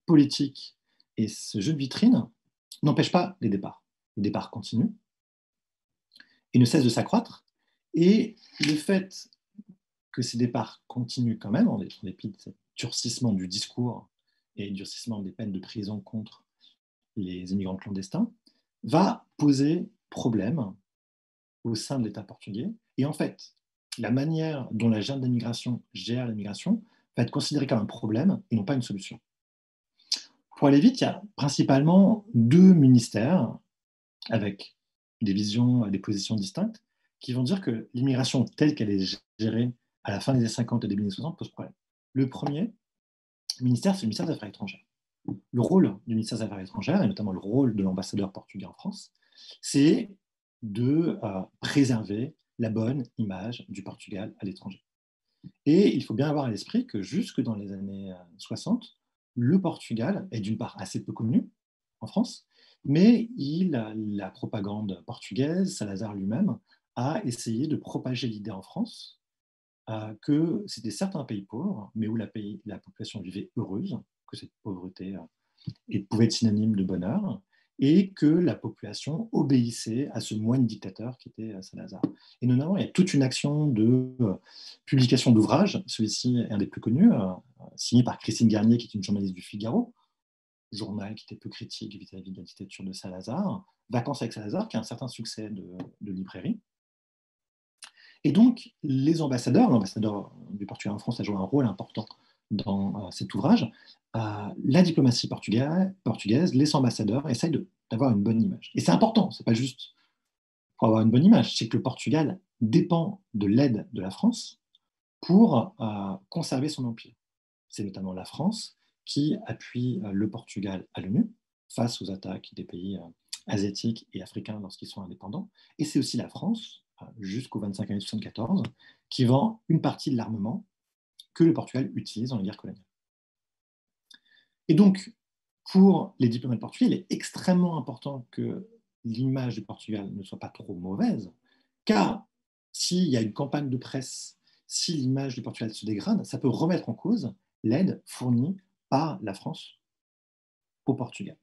Speaker 1: politique et ce jeu de vitrine n'empêchent pas les départs. Les départs continuent et ne cessent de s'accroître. Et le fait que ces départs continuent quand même, en dépit de ce durcissement du discours et durcissement des peines de prison contre les immigrants clandestins, va poser problème au sein de l'État portugais. Et en fait, la manière dont la junte d'immigration gère l'immigration va être considérée comme un problème et non pas une solution. Pour aller vite, il y a principalement 2 ministères avec des visions, des positions distinctes, qui vont dire que l'immigration telle qu'elle est gérée à la fin des années 50 et début des années 60 pose problème. Le premier ministère, c'est le ministère des Affaires étrangères. Le rôle du ministère des Affaires étrangères, et notamment le rôle de l'ambassadeur portugais en France, c'est de préserver la bonne image du Portugal à l'étranger. Et il faut bien avoir à l'esprit que jusque dans les années 60, le Portugal est d'une part assez peu connu en France, mais la propagande portugaise, Salazar lui-même, a essayé de propager l'idée en France que c'était certes un pays pauvre, mais où la population vivait heureuse, que cette pauvreté pouvait être synonyme de bonheur, et que la population obéissait à ce moine dictateur qui était Salazar. Et notamment, il y a toute une action de publication d'ouvrages, celui-ci est un des plus connus, signé par Christine Garnier, qui est une journaliste du Figaro, journal qui était peu critique vis-à-vis de la dictature de Salazar, Vacances avec Salazar, qui a un certain succès de librairie. Et donc, les ambassadeurs, l'ambassadeur du Portugal en France a joué un rôle important dans cet ouvrage. La diplomatie portugaise, les ambassadeurs essayent d'avoir une bonne image. Et c'est important, c'est pas juste pour avoir une bonne image, c'est que le Portugal dépend de l'aide de la France pour conserver son empire. C'est notamment la France qui appuie le Portugal à l'ONU face aux attaques des pays asiatiques et africains lorsqu'ils sont indépendants. Et c'est aussi la France, jusqu'au 25 mai 1974, qui vend une partie de l'armement que le Portugal utilise dans les guerres coloniales. Et donc, pour les diplomates portugais, il est extrêmement important que l'image du Portugal ne soit pas trop mauvaise, car s'il y a une campagne de presse, si l'image du Portugal se dégrade, ça peut remettre en cause l'aide fournie par la France au Portugal.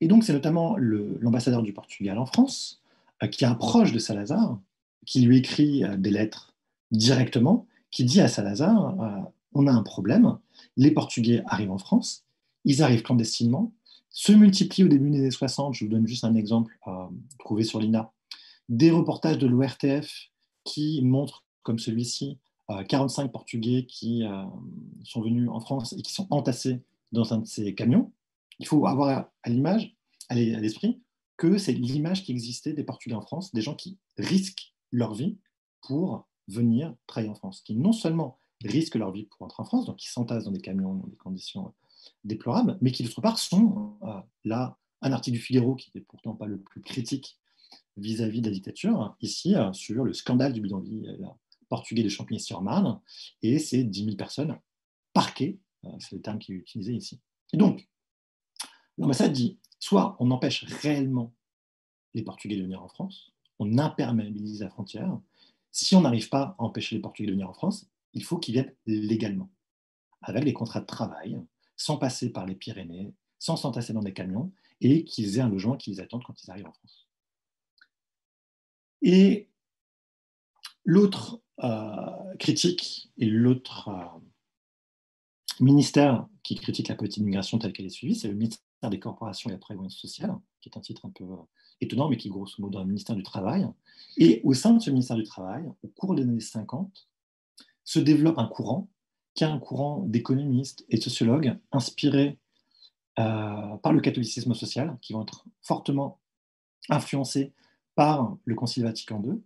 Speaker 1: Et donc, c'est notamment l'ambassadeur du Portugal en France qui est un proche de Salazar, qui lui écrit des lettres directement, qui dit à Salazar, on a un problème, les Portugais arrivent en France, ils arrivent clandestinement, se multiplient au début des années 60, je vous donne juste un exemple trouvé sur l'INA, des reportages de l'ORTF qui montrent, comme celui-ci, 45 Portugais qui sont venus en France et qui sont entassés dans un de ces camions. Il faut avoir à l'image, à l'esprit, que c'est l'image qui existait des Portugais en France, des gens qui risquent leur vie pour venir travailler en France, qui non seulement risquent leur vie pour entrer en France, donc qui s'entassent dans des camions, dans des conditions déplorables, mais qui d'autre part sont là, un article du Figaro qui n'est pourtant pas le plus critique vis-à-vis de la dictature, ici sur le scandale du bidonville portugais de Champigny-sur-Marne, et c'est 10 000 personnes parquées, c'est le terme qui est utilisé ici. Et donc, l'ambassade dit, soit on empêche réellement les Portugais de venir en France, on imperméabilise la frontière. Si on n'arrive pas à empêcher les Portugais de venir en France, il faut qu'ils viennent légalement, avec des contrats de travail, sans passer par les Pyrénées, sans s'entasser dans des camions, et qu'ils aient un logement qui les attende quand ils arrivent en France. Et l'autre critique et l'autre ministère qui critique la politique d'immigration telle qu'elle est suivie, c'est le ministère des Corporations et de la Prévoyance sociale, qui est un titre un peu étonnant, mais qui est grosso modo un ministère du Travail. Et au sein de ce ministère du Travail, au cours des années 50, se développe un courant, qui est un courant d'économistes et de sociologues inspirés par le catholicisme social, qui vont être fortement influencés par le Concile Vatican II,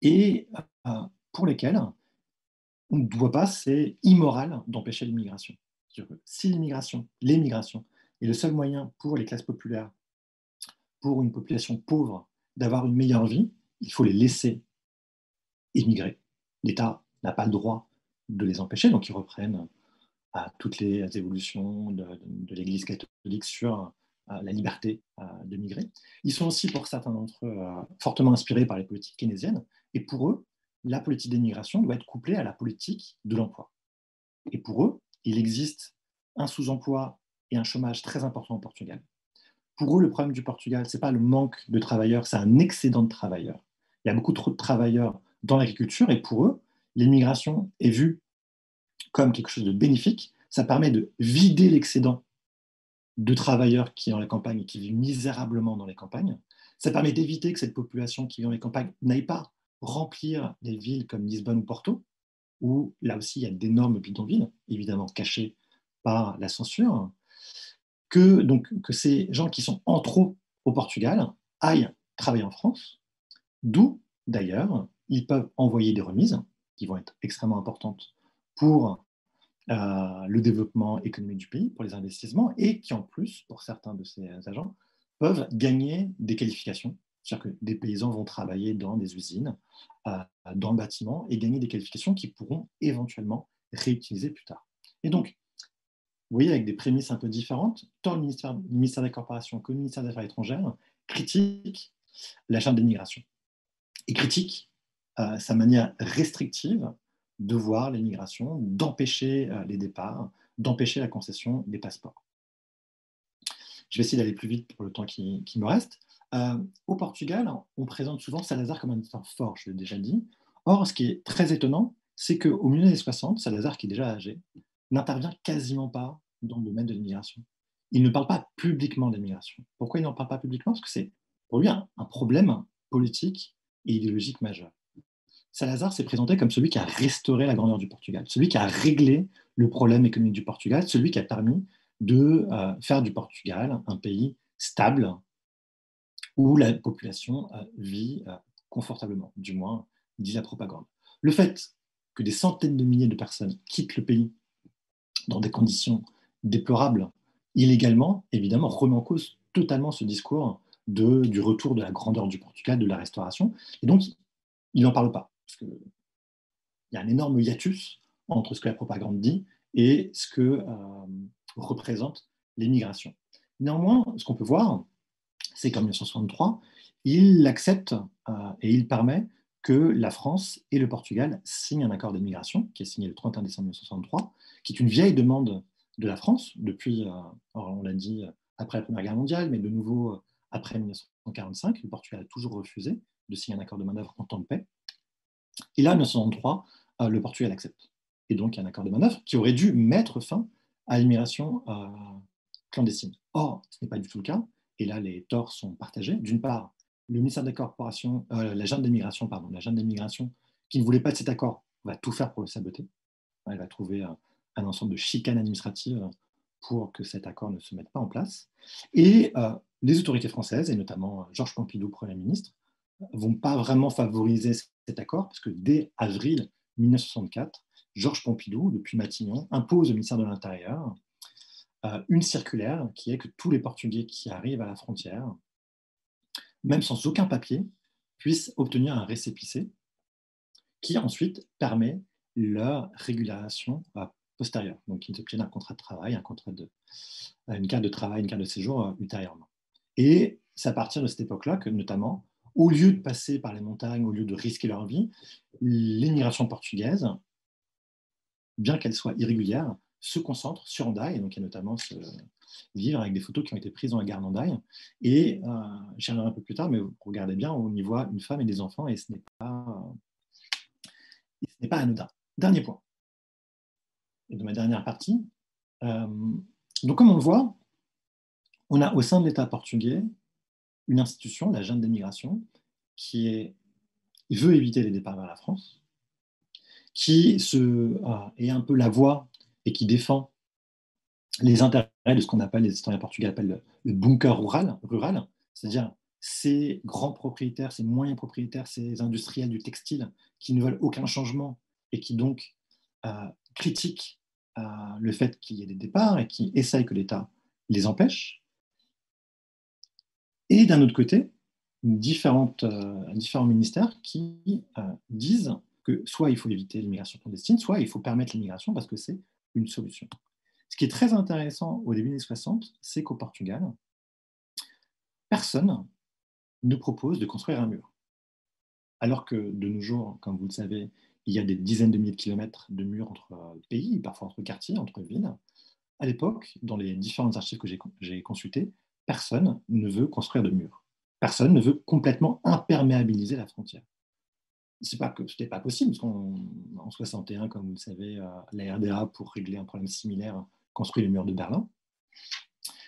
Speaker 1: et pour lesquels on ne doit pas, c'est immoral d'empêcher l'immigration. Si l'émigration est le seul moyen pour les classes populaires, pour une population pauvre, d'avoir une meilleure vie, il faut les laisser émigrer. L'État n'a pas le droit de les empêcher, donc ils reprennent toutes les évolutions de l'Église catholique sur la liberté de migrer. Ils sont aussi, pour certains d'entre eux, fortement inspirés par les politiques keynésiennes, et pour eux, la politique d'immigration doit être couplée à la politique de l'emploi. Et pour eux, il existe un sous-emploi et un chômage très important au Portugal. Pour eux, le problème du Portugal, ce n'est pas le manque de travailleurs, c'est un excédent de travailleurs. Il y a beaucoup trop de travailleurs dans l'agriculture, et pour eux, l'immigration est vue comme quelque chose de bénéfique. Ça permet de vider l'excédent de travailleurs qui sont dans les campagnes et qui vivent misérablement dans les campagnes. Ça permet d'éviter que cette population qui vit dans les campagnes n'aille pas remplir des villes comme Lisbonne ou Porto, où là aussi il y a d'énormes bidonvilles, évidemment cachés par la censure, que ces gens qui sont en trop au Portugal aillent travailler en France, d'où d'ailleurs ils peuvent envoyer des remises qui vont être extrêmement importantes pour le développement économique du pays, pour les investissements, et qui en plus, pour certains de ces agents, peuvent gagner des qualifications. C'est-à-dire que des paysans vont travailler dans des usines, dans le bâtiment, et gagner des qualifications qu'ils pourront éventuellement réutiliser plus tard. Et donc, vous voyez, avec des prémices un peu différentes, tant le ministère des Corporations que le ministère des Affaires étrangères critiquent la charte d'immigration et critiquent sa manière restrictive de voir l'immigration, d'empêcher les départs, d'empêcher la concession des passeports. Je vais essayer d'aller plus vite pour le temps qui me reste. Au Portugal, on présente souvent Salazar comme un dictateur fort, je l'ai déjà dit. Or, ce qui est très étonnant, c'est qu'au milieu des années 60, Salazar, qui est déjà âgé, n'intervient quasiment pas dans le domaine de l'immigration. Il ne parle pas publiquement de l'immigration. Pourquoi il n'en parle pas publiquement? Parce que c'est pour lui un problème politique et idéologique majeur. Salazar s'est présenté comme celui qui a restauré la grandeur du Portugal, celui qui a réglé le problème économique du Portugal, celui qui a permis de faire du Portugal un pays stable où la population vit confortablement, du moins dit la propagande. Le fait que des centaines de milliers de personnes quittent le pays dans des conditions déplorables, illégalement, évidemment, remet en cause totalement ce discours du retour de la grandeur du Portugal, de la restauration. Et donc, il n'en parle pas, parce qu'il y a un énorme hiatus entre ce que la propagande dit et ce que représente l'immigration. Néanmoins, ce qu'on peut voir, c'est qu'en 1963, il accepte et il permet que la France et le Portugal signent un accord d'immigration qui est signé le 31 décembre 1963, qui est une vieille demande de la France depuis, on l'a dit, après la Première Guerre mondiale, mais de nouveau après 1945. Le Portugal a toujours refusé de signer un accord de main-d'œuvre en temps de paix. Et là, en 1963, le Portugal accepte. Et donc, il y a un accord de main-d'œuvre qui aurait dû mettre fin à l'immigration clandestine. Or, ce n'est pas du tout le cas. Et là, les torts sont partagés. D'une part, le ministère des Corporations, la junte d'immigration, qui ne voulait pas de cet accord, va tout faire pour le saboter. Elle va trouver un ensemble de chicanes administratives pour que cet accord ne se mette pas en place. Et les autorités françaises, et notamment Georges Pompidou, Premier ministre, ne vont pas vraiment favoriser cet accord, parce que dès avril 1964, Georges Pompidou, depuis Matignon, impose au ministère de l'Intérieur une circulaire qui est que tous les Portugais qui arrivent à la frontière, même sans aucun papier, puissent obtenir un récépissé qui ensuite permet leur régularisation postérieure. Donc, ils obtiennent un contrat de travail, une carte de travail, une carte de séjour ultérieurement. Et c'est à partir de cette époque-là que, notamment, au lieu de passer par les montagnes, au lieu de risquer leur vie, l'immigration portugaise, bien qu'elle soit irrégulière, se concentre sur Hendaye. Et donc, il y a notamment ce livre avec des photos qui ont été prises dans la gare d'Hendaye. Et j'y reviendrai un peu plus tard, mais vous regardez bien, on y voit une femme et des enfants, et ce n'est pas anodin. Dernier point. Et de ma dernière partie. Donc, comme on le voit, on a au sein de l'État portugais une institution, la junte d'immigration, qui veut éviter les départs vers la France, qui est un peu la voix et qui défend les intérêts de ce qu'on appelle, les historiens portugais appellent le bunker rural, c'est-à-dire ces grands propriétaires, ces moyens propriétaires, ces industriels du textile qui ne veulent aucun changement et qui donc critiquent le fait qu'il y ait des départs et qui essayent que l'État les empêche. Et d'un autre côté, différents ministères qui disent que soit il faut éviter l'immigration clandestine, soit il faut permettre l'immigration parce que c'est une solution. Ce qui est très intéressant au début des années 60, c'est qu'au Portugal, personne ne propose de construire un mur. Alors que de nos jours, comme vous le savez, il y a des dizaines de milliers de kilomètres de murs entre pays, parfois entre quartiers, entre villes. À l'époque, dans les différentes archives que j'ai consultées, personne ne veut construire de murs. Personne ne veut complètement imperméabiliser la frontière. Ce n'était pas possible, parce qu'en 61, comme vous le savez, la RDA, pour régler un problème similaire, construit le mur de Berlin.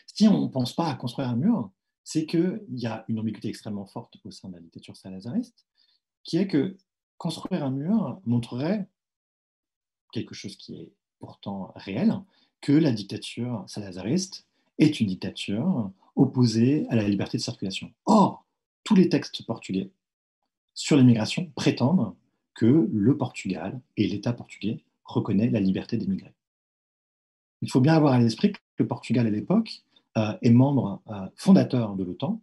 Speaker 1: Si on ne pense pas à construire un mur, c'est qu'il y a une ambiguïté extrêmement forte au sein de la dictature salazariste, qui est que construire un mur montrerait quelque chose qui est pourtant réel, que la dictature salazariste est une dictature opposée à la liberté de circulation. Or, tous les textes portugais sur l'immigration prétendent que le Portugal et l'État portugais reconnaissent la liberté d'émigrer. Il faut bien avoir à l'esprit que le Portugal, à l'époque, est membre fondateur de l'OTAN,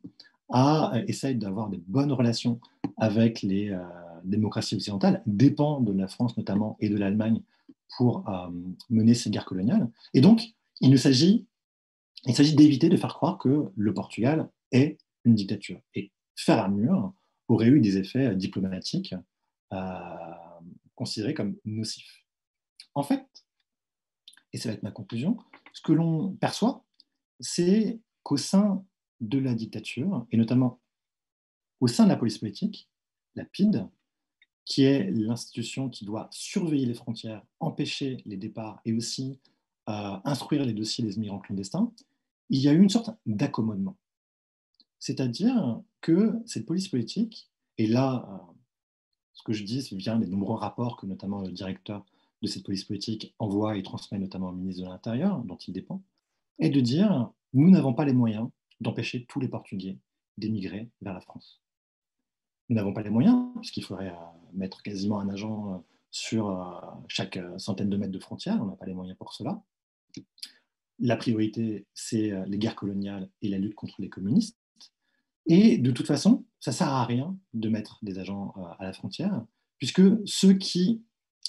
Speaker 1: essaye d'avoir des bonnes relations avec les démocraties occidentales, dépend de la France notamment et de l'Allemagne pour mener ces guerres coloniales. Et donc, il s'agit d'éviter de faire croire que le Portugal est une dictature. Et faire un mur aurait eu des effets diplomatiques considérés comme nocifs. En fait, et ça va être ma conclusion, ce que l'on perçoit, c'est qu'au sein de la dictature, et notamment au sein de la police politique, la PIDE, qui est l'institution qui doit surveiller les frontières, empêcher les départs et aussi instruire les dossiers des immigrants clandestins, il y a eu une sorte d'accommodement. C'est-à-dire que cette police politique, et là, ce que je dis vient des nombreux rapports que notamment le directeur de cette police politique envoie et transmet notamment au ministre de l'Intérieur, dont il dépend, est de dire nous n'avons pas les moyens d'empêcher tous les Portugais d'émigrer vers la France. Nous n'avons pas les moyens, puisqu'il faudrait mettre quasiment un agent sur chaque centaine de mètres de frontière, on n'a pas les moyens pour cela. La priorité, c'est les guerres coloniales et la lutte contre les communistes. Et de toute façon, ça ne sert à rien de mettre des agents à la frontière, puisque ceux qui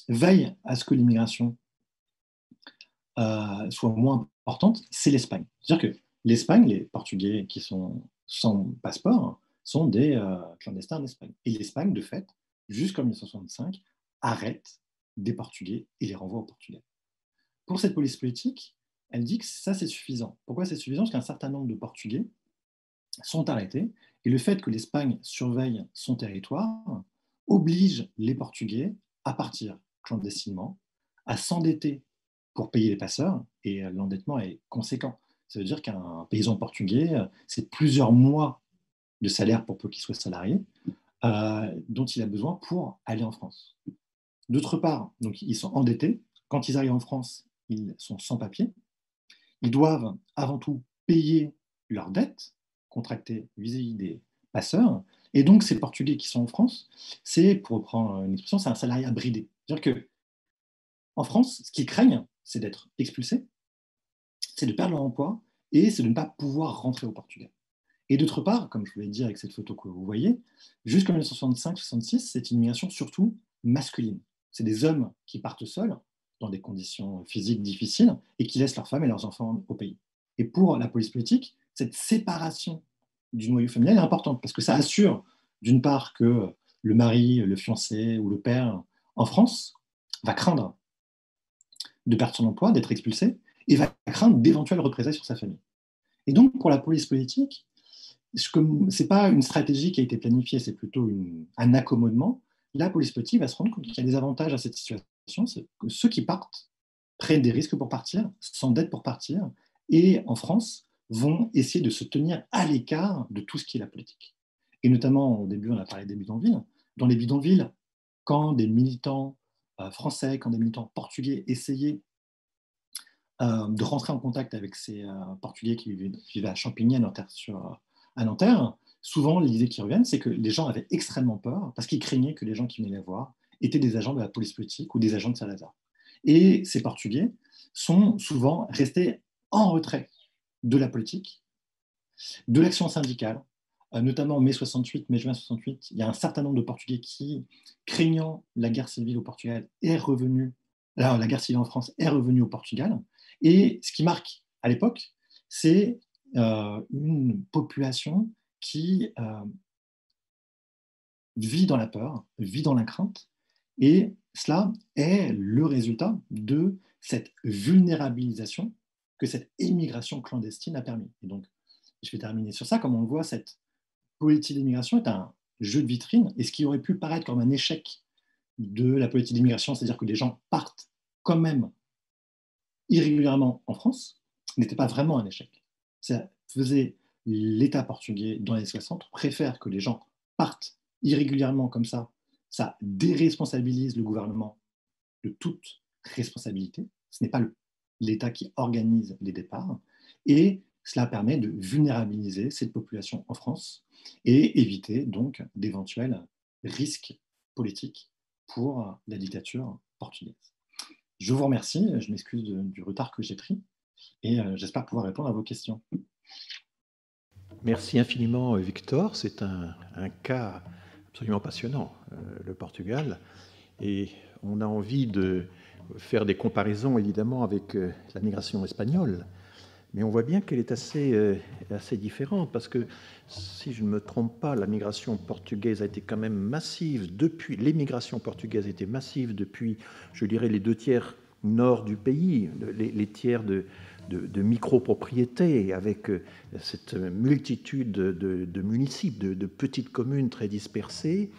Speaker 1: veille à ce que l'immigration soit moins importante, c'est l'Espagne. C'est-à-dire que l'Espagne, les Portugais qui sont sans passeport sont des clandestins en Espagne. Et l'Espagne, de fait, jusqu'en 1965, arrête des Portugais et les renvoie au Portugal. Pour cette police politique, elle dit que ça, c'est suffisant. Pourquoi c'est suffisant? Parce qu'un certain nombre de Portugais sont arrêtés, et le fait que l'Espagne surveille son territoire oblige les Portugais à partir clandestinement, à s'endetter pour payer les passeurs, et l'endettement est conséquent. Ça veut dire qu'un paysan portugais, c'est plusieurs mois de salaire pour peu qu'il soit salarié, dont il a besoin pour aller en France. D'autre part, donc, ils sont endettés. Quand ils arrivent en France, ils sont sans papier. Ils doivent avant tout payer leurs dettes contractées vis-à-vis des passeurs. Et donc, ces Portugais qui sont en France, c'est, pour reprendre une expression, c'est un salariat bridé. C'est-à-dire qu'en France, ce qu'ils craignent, c'est d'être expulsés, c'est de perdre leur emploi et c'est de ne pas pouvoir rentrer au Portugal. Et d'autre part, comme je vous l'ai dit avec cette photo que vous voyez, jusqu'en 1965-66, c'est une migration surtout masculine. C'est des hommes qui partent seuls, dans des conditions physiques difficiles, et qui laissent leurs femmes et leurs enfants au pays. Et pour la police politique, cette séparation du noyau familial est importante, parce que ça assure, d'une part, que le mari, le fiancé ou le père en France va craindre de perdre son emploi, d'être expulsé, et va craindre d'éventuelles représailles sur sa famille. Et donc, pour la police politique, ce n'est pas une stratégie qui a été planifiée, c'est plutôt un accommodement. La police politique va se rendre compte qu'il y a des avantages à cette situation, c'est que ceux qui partent prennent des risques pour partir, s'endettent pour partir, et en France, vont essayer de se tenir à l'écart de tout ce qui est la politique. Et notamment, au début, on a parlé des bidonvilles. Dans les bidonvilles, quand des militants français, quand des militants portugais essayaient de rentrer en contact avec ces Portugais qui vivaient à Champigny, à Nanterre, souvent l'idée qui revient, c'est que les gens avaient extrêmement peur parce qu'ils craignaient que les gens qui venaient les voir étaient des agents de la police politique ou des agents de Salazar. Et ces Portugais sont souvent restés en retrait de la politique, de l'action syndicale, notamment en mai 68, mai-juin 68, il y a un certain nombre de Portugais qui, craignant la guerre civile au Portugal, est revenu, alors la guerre civile en France est revenue au Portugal. Et ce qui marque à l'époque, c'est une population qui vit dans la peur, vit dans la crainte, et cela est le résultat de cette vulnérabilisation que cette émigration clandestine a permis. Et donc, je vais terminer sur ça. Comme on le voit, cette politique d'immigration est un jeu de vitrine, et ce qui aurait pu paraître comme un échec de la politique d'immigration, c'est-à-dire que les gens partent quand même irrégulièrement en France, n'était pas vraiment un échec. Ça faisait l'État portugais dans les années 60 préfère que les gens partent irrégulièrement comme ça déresponsabilise le gouvernement de toute responsabilité. Ce n'est pas l'État qui organise les départs. Et cela permet de vulnérabiliser cette population en France et éviter donc d'éventuels risques politiques pour la dictature portugaise. Je vous remercie, je m'excuse du retard que j'ai pris et j'espère pouvoir répondre à vos questions.
Speaker 2: Merci infiniment, Victor. C'est un cas absolument passionnant, le Portugal. Et on a envie de faire des comparaisons, évidemment, avec la migration espagnole. Mais on voit bien qu'elle est assez différente, parce que, si je ne me trompe pas, la migration portugaise a été quand même massive depuis... L'émigration portugaise était massive depuis, je dirais, les 2/3 nord du pays, les tiers de micropropriétés, avec cette multitude de municipes, de petites communes très dispersées,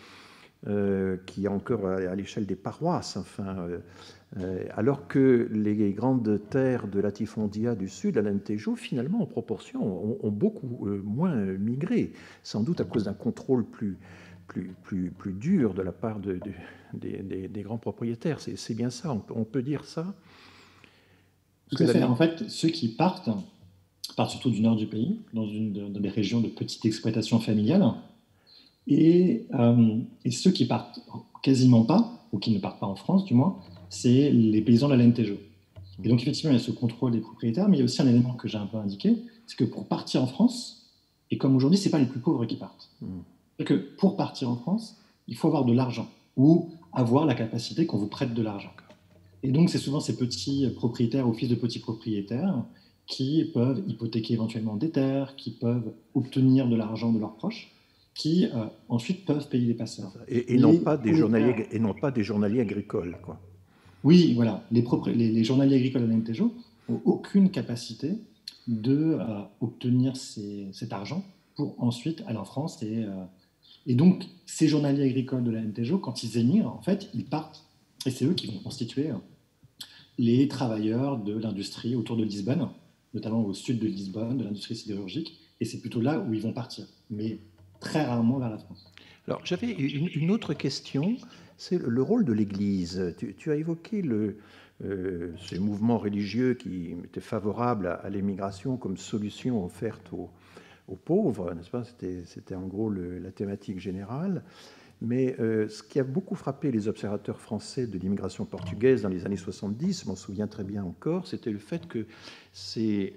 Speaker 2: qui est encore à l'échelle des paroisses, enfin, alors que les grandes terres de latifondia du sud, l'Alentejo, finalement, en proportion, ont beaucoup moins migré, sans doute à cause d'un contrôle plus dur de la part des grands propriétaires. C'est bien ça, on peut dire ça.
Speaker 1: Tout à fait. En fait, ceux qui partent surtout du nord du pays, dans des régions de petite exploitation familiale, et ceux qui partent quasiment pas, ou qui ne partent pas en France du moins, c'est les paysans de l'Alentejo. Et donc effectivement, il y a ce contrôle des propriétaires, mais il y a aussi un élément que j'ai un peu indiqué, c'est que pour partir en France, et comme aujourd'hui, ce n'est pas les plus pauvres qui partent. C'est que pour partir en France, il faut avoir de l'argent, ou avoir la capacité qu'on vous prête de l'argent. Et donc, c'est souvent ces petits propriétaires ou fils de petits propriétaires qui peuvent hypothéquer éventuellement des terres, qui peuvent obtenir de l'argent de leurs proches, qui ensuite peuvent payer les passeurs.
Speaker 2: Et non
Speaker 1: Les
Speaker 2: pas des
Speaker 1: propriétaires,
Speaker 2: journaliers, et non pas des journaliers agricoles, quoi.
Speaker 1: oui, voilà, les journaliers agricoles à l'Alentejo n'ont aucune capacité de obtenir cet argent pour ensuite aller en France. Et donc, ces journaliers agricoles de l'Alentejo, quand ils émigrent, en fait, ils partent. Et c'est eux qui vont constituer les travailleurs de l'industrie autour de Lisbonne, notamment au sud de Lisbonne, de l'industrie sidérurgique. Et c'est plutôt là où ils vont partir, mais très rarement vers la France.
Speaker 2: Alors, j'avais une autre question, c'est le rôle de l'Église. Tu as évoqué ces mouvements religieux qui étaient favorables à l'émigration comme solution offerte aux pauvres, n'est-ce pas? C'était en gros la thématique générale. Mais ce qui a beaucoup frappé les observateurs français de l'immigration portugaise dans les années 70, je m'en souviens très bien encore, c'était le fait que ces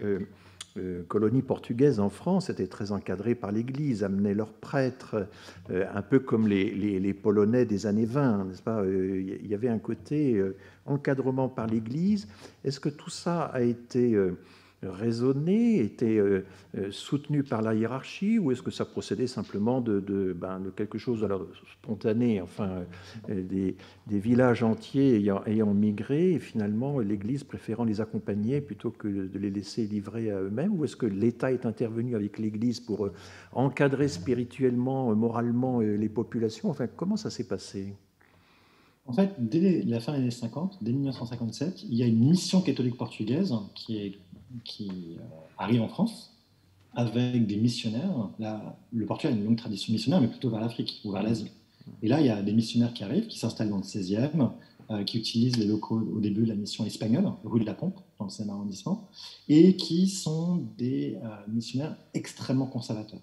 Speaker 2: colonies portugaises en France étaient très encadrées par l'Église, amenaient leurs prêtres, un peu comme les Polonais des années 20, n'est-ce pas? Il y avait un côté encadrement par l'Église. Est-ce que tout ça a été raisonné, était soutenu par la hiérarchie, ou est-ce que ça procédait simplement de quelque chose de spontané, enfin, des villages entiers ayant migré, et finalement l'Église préférant les accompagner plutôt que de les laisser livrer à eux-mêmes, ou est-ce que l'État est intervenu avec l'Église pour encadrer spirituellement, moralement les populations? Enfin, comment ça s'est passé?
Speaker 1: En fait, dès la fin des années 50, dès 1957, il y a une mission catholique portugaise qui arrive en France avec des missionnaires. Là, le Portugal a une longue tradition missionnaire, mais plutôt vers l'Afrique ou vers l'Asie. Et là, il y a des missionnaires qui arrivent, qui s'installent dans le 16e, qui utilisent les locaux au début de la mission espagnole, rue de la Pompe, dans le 16e arrondissement, et qui sont des missionnaires extrêmement conservateurs,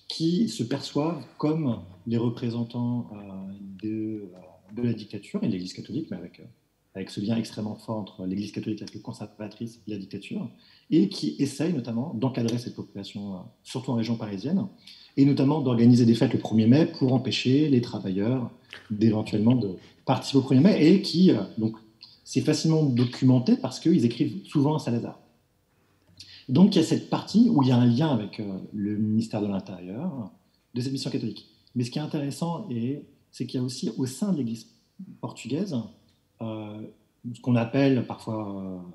Speaker 1: qui se perçoivent comme les représentants de la dictature et de l'Église catholique, mais avec ce lien extrêmement fort entre l'Église catholique la plus conservatrice et la dictature, et qui essayent notamment d'encadrer cette population, surtout en région parisienne, et notamment d'organiser des fêtes le 1er mai pour empêcher les travailleurs d'éventuellement de participer au 1er mai, et qui, donc, c'est facilement documenté parce qu'ils écrivent souvent à Salazar. Donc il y a cette partie où il y a un lien avec le ministère de l'Intérieur de cette mission catholique. Mais ce qui est intéressant, c'est qu'il y a aussi au sein de l'Église portugaise ce qu'on appelle parfois,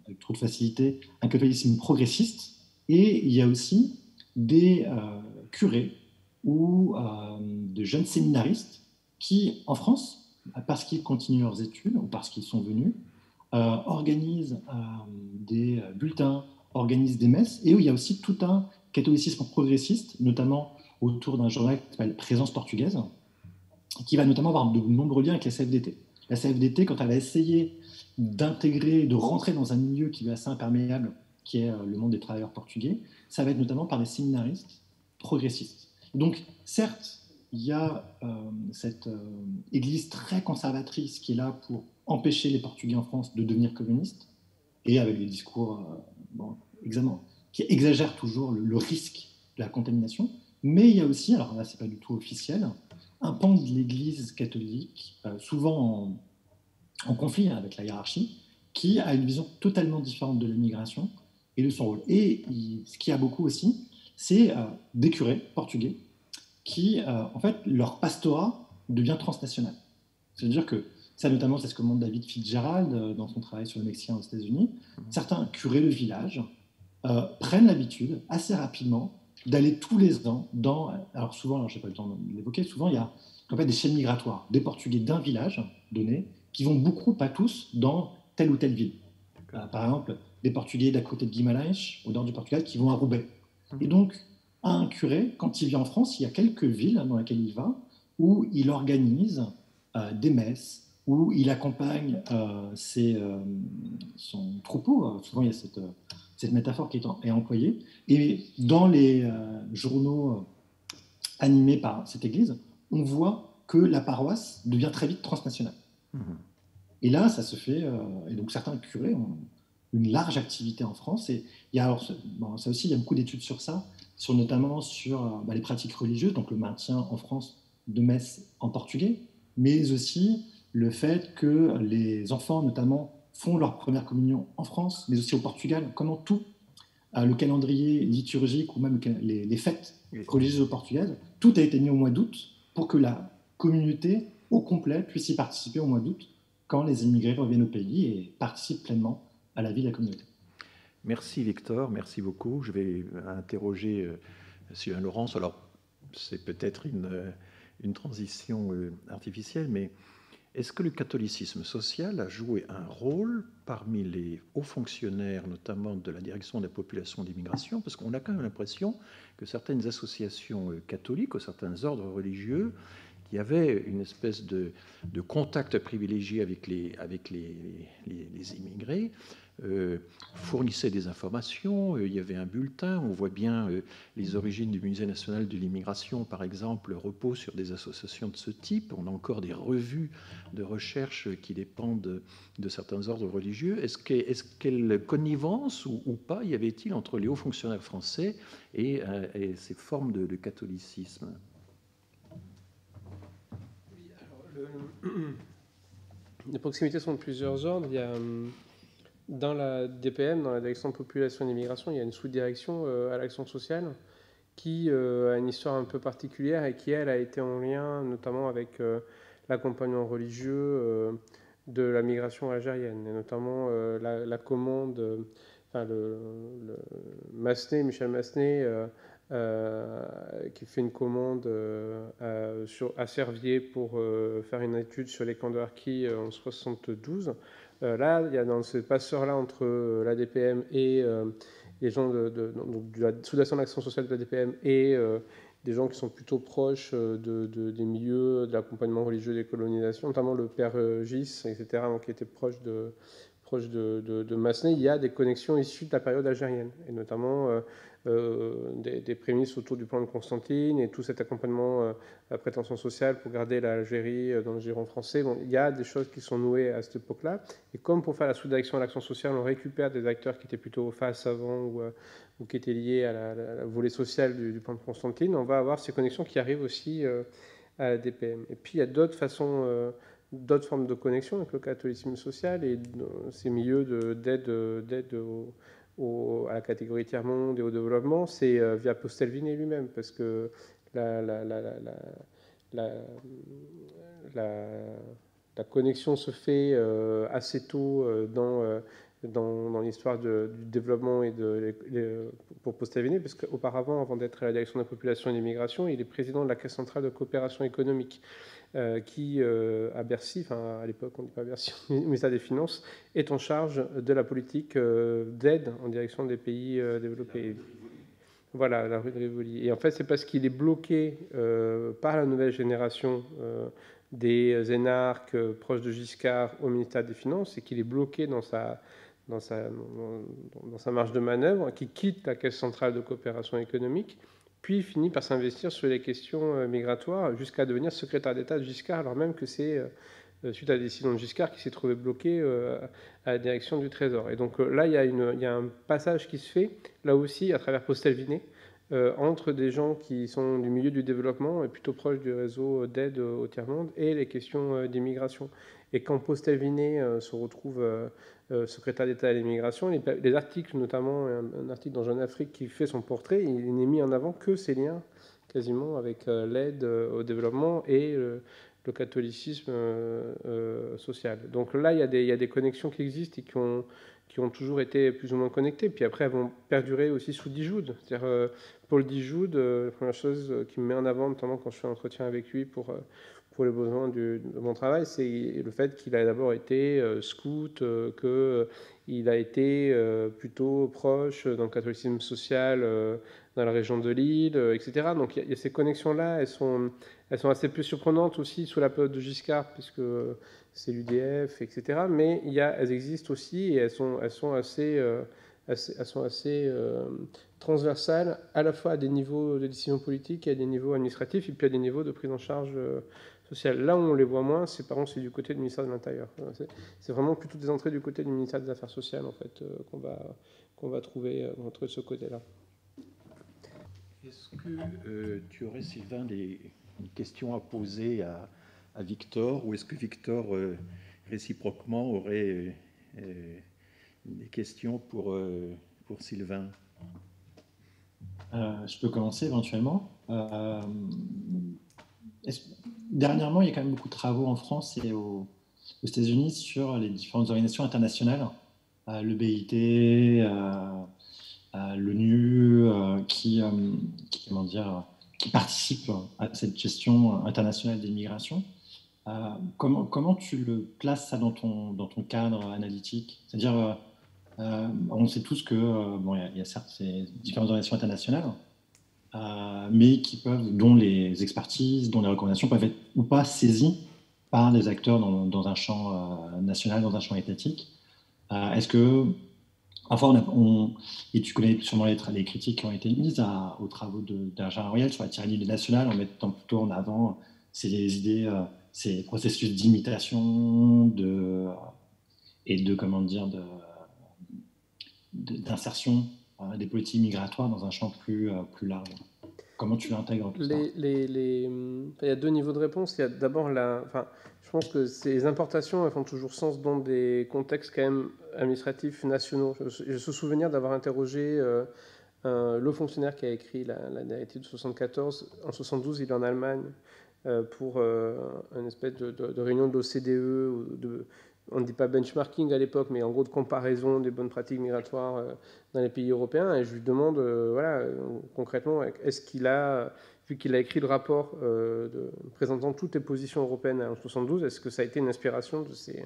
Speaker 1: avec trop de facilité, un catholicisme progressiste. Et il y a aussi des curés ou de jeunes séminaristes qui, en France, parce qu'ils continuent leurs études ou parce qu'ils sont venus, organisent des bulletins, organisent des messes, et où il y a aussi tout un catholicisme progressiste, notamment autour d'un journal qui s'appelle Présence portugaise, qui va notamment avoir de nombreux liens avec la CFDT. La CFDT, quand elle a essayé d'intégrer, de rentrer dans un milieu qui est assez imperméable, qui est le monde des travailleurs portugais, ça va être notamment par des séminaristes progressistes. Donc, certes, il y a cette église très conservatrice qui est là pour empêcher les Portugais en France de devenir communistes, et avec des discours qui exagèrent toujours le risque de la contamination. Mais il y a aussi, alors là, c'est pas du tout officiel, un pan de l'Église catholique, souvent en conflit avec la hiérarchie, qui a une vision totalement différente de l'immigration et de son rôle. Et ce qu'il y a beaucoup aussi, c'est des curés portugais qui, en fait, leur pastorat devient transnational. C'est-à-dire que, ça notamment, c'est ce que montre David Fitzgerald dans son travail sur le Mexicain aux États-Unis, certains curés de village prennent l'habitude, assez rapidement, d'aller tous les ans dans... Alors souvent, alors je n'ai pas le temps de l'évoquer, souvent il y a en fait, des chaînes migratoires, des Portugais d'un village donné, qui vont beaucoup, pas tous, dans telle ou telle ville. Par exemple, des Portugais d'à côté de Guimarães, au nord du Portugal, qui vont à Roubaix. Et donc, un curé, quand il vient en France, il y a quelques villes dans lesquelles il va, où il organise des messes, où il accompagne son troupeau. Souvent, il y a cette métaphore qui est employée. Et dans les journaux animés par cette église, on voit que la paroisse devient très vite transnationale. Et là, ça se fait, et donc certains curés ont une large activité en France. Et il y a, alors, ça aussi, il y a beaucoup d'études sur ça, notamment sur les pratiques religieuses, donc le maintien en France de messes en portugais, mais aussi le fait que les enfants, notamment, font leur première communion en France, mais aussi au Portugal. Comment tout, le calendrier liturgique ou même les fêtes religieuses au Portugal, tout a été mis au mois d'août pour que la communauté au complet puisse y participer au mois d'août quand les immigrés reviennent au pays et participent pleinement à la vie de la communauté.
Speaker 2: Merci Victor, merci beaucoup. Je vais interroger Sylvain Laurence. Alors, c'est peut-être une transition artificielle, mais est-ce que le catholicisme social a joué un rôle parmi les hauts fonctionnaires, notamment de la direction des populations d'immigration? Parce qu'on a quand même l'impression que certaines associations catholiques ou certains ordres religieux qui avaient une espèce de contact privilégié avec les immigrés, fournissaient des informations, il y avait un bulletin, on voit bien les origines du Musée national de l'immigration, par exemple, reposent sur des associations de ce type, on a encore des revues de recherche qui dépendent de certains ordres religieux. Est-ce quelle connivence ou pas y avait-il entre les hauts fonctionnaires français et ces formes de catholicisme?
Speaker 3: Les proximités sont de plusieurs ordres. Il y a, dans la DPM, dans la direction de population et d'immigration, il y a une sous-direction à l'action sociale qui a une histoire un peu particulière et qui, elle, a été en lien notamment avec l'accompagnement religieux de la migration algérienne, et notamment la commande, Michel Massenet, qui fait une commande à Servier pour faire une étude sur les camps de harkis en 1972. Là, il y a dans ce passeur-là entre la DPM et les gens de la sous-direction d'action sociale de la DPM et des gens qui sont plutôt proches des milieux de l'accompagnement religieux des colonisations, notamment le père Gis, etc., donc, qui était proche de Massenet. Il y a des connexions issues de la période algérienne, et notamment des prémices autour du plan de Constantine et tout cet accompagnement à prétention sociale pour garder l'Algérie dans le giron français. Bon, il y a des choses qui sont nouées à cette époque-là. Et comme pour faire la sous-direction à l'action sociale, on récupère des acteurs qui étaient plutôt face avant ou qui étaient liés à la volet social du plan de Constantine, on va avoir ces connexions qui arrivent aussi à la DPM. Et puis il y a d'autres façons, d'autres formes de connexion avec le catholicisme social et ces milieux d'aide à la catégorie tiers-monde et au développement, c'est via Postelvini lui-même, parce que la connexion se fait assez tôt dans l'histoire du développement et pour Postelvini, parce qu'auparavant, avant d'être à la direction de la population et de l'immigration, il est président de la Caisse centrale de coopération économique, qui, à Bercy, enfin à l'époque on ne dit pas Bercy, au ministère des Finances, est en charge de la politique d'aide en direction des pays développés. Voilà, la rue de Rivoli. Et en fait, c'est parce qu'il est bloqué par la nouvelle génération des énarques proches de Giscard au ministère des Finances, et qu'il est bloqué dans sa marge de manœuvre, qui quitte la Caisse centrale de coopération économique, puis finit par s'investir sur les questions migratoires jusqu'à devenir secrétaire d'État de Giscard, alors même que c'est suite à la décision de Giscard qui s'est trouvé bloqué à la direction du Trésor. Et donc là, il y a un passage qui se fait, là aussi, à travers Postelvini, entre des gens qui sont du milieu du développement et plutôt proches du réseau d'aide au tiers-monde et les questions d'immigration. Et quand Postelvini se retrouve secrétaire d'État à l'immigration, les articles, notamment un article dans Jeune Afrique qui fait son portrait, il n'est mis en avant que ces liens quasiment avec l'aide au développement et le catholicisme social. Donc là, il y a des connexions qui existent et qui ont toujours été plus ou moins connectées. Puis après, elles vont perdurer aussi sous Dijoud. C'est-à-dire, Paul Dijoud, la première chose qui me met en avant, notamment quand je fais un entretien avec lui pour les besoins de mon travail, c'est le fait qu'il a d'abord été scout, qu'il a été plutôt proche dans le catholicisme social dans la région de Lille, etc. Donc il y a ces connexions-là, elles sont assez peu surprenantes aussi sous la période de Giscard, puisque c'est l'UDF, etc. Mais elles existent aussi et elles sont assez transversales, à la fois à des niveaux de décision politique et à des niveaux administratifs, et puis à des niveaux de prise en charge sociale. Là où on les voit moins, c'est du côté du ministère de l'Intérieur. C'est vraiment plutôt des entrées du côté du ministère des Affaires sociales, en fait, qu'on va trouver de ce côté-là.
Speaker 2: Est-ce que tu aurais, Sylvain, une question à poser à à Victor, ou est-ce que Victor, réciproquement, aurait des questions pour Sylvain?
Speaker 1: Je peux commencer éventuellement. Dernièrement, il y a quand même beaucoup de travaux en France et aux États-Unis sur les différentes organisations internationales, le BIT, l'ONU, comment dire, qui participent à cette gestion internationale des migrations. Comment tu le places ça dans ton cadre analytique? C'est-à-dire, on sait tous que bon, il y a certes ces différentes organisations internationales, mais dont les expertises, dont les recommandations peuvent être ou pas saisies par des acteurs dans un champ national, dans un champ étatique. Est-ce que, enfin, et tu connais sûrement les critiques qui ont été mises aux travaux d'Argent Ariel sur la tyrannie nationale, en mettant plutôt en avant ces idées, ces processus d'imitation, et de comment dire, d'insertion des politiques migratoires dans un champ plus large. Comment tu l'intègres tout ça?
Speaker 3: Il y a deux niveaux de réponse. Il y a d'abord je pense que ces importations, elles font toujours sens dans des contextes quand même administratifs nationaux. Je me souviens d'avoir interrogé le fonctionnaire qui a écrit la directive de 74. En 72, il est en Allemagne pour une espèce de réunion de l'OCDE, on ne dit pas benchmarking à l'époque, mais en gros de comparaison des bonnes pratiques migratoires dans les pays européens. Et je lui demande, concrètement, est-ce qu'il a, vu qu'il a écrit le rapport présentant toutes les positions européennes en 72, est-ce que ça a été une inspiration de ces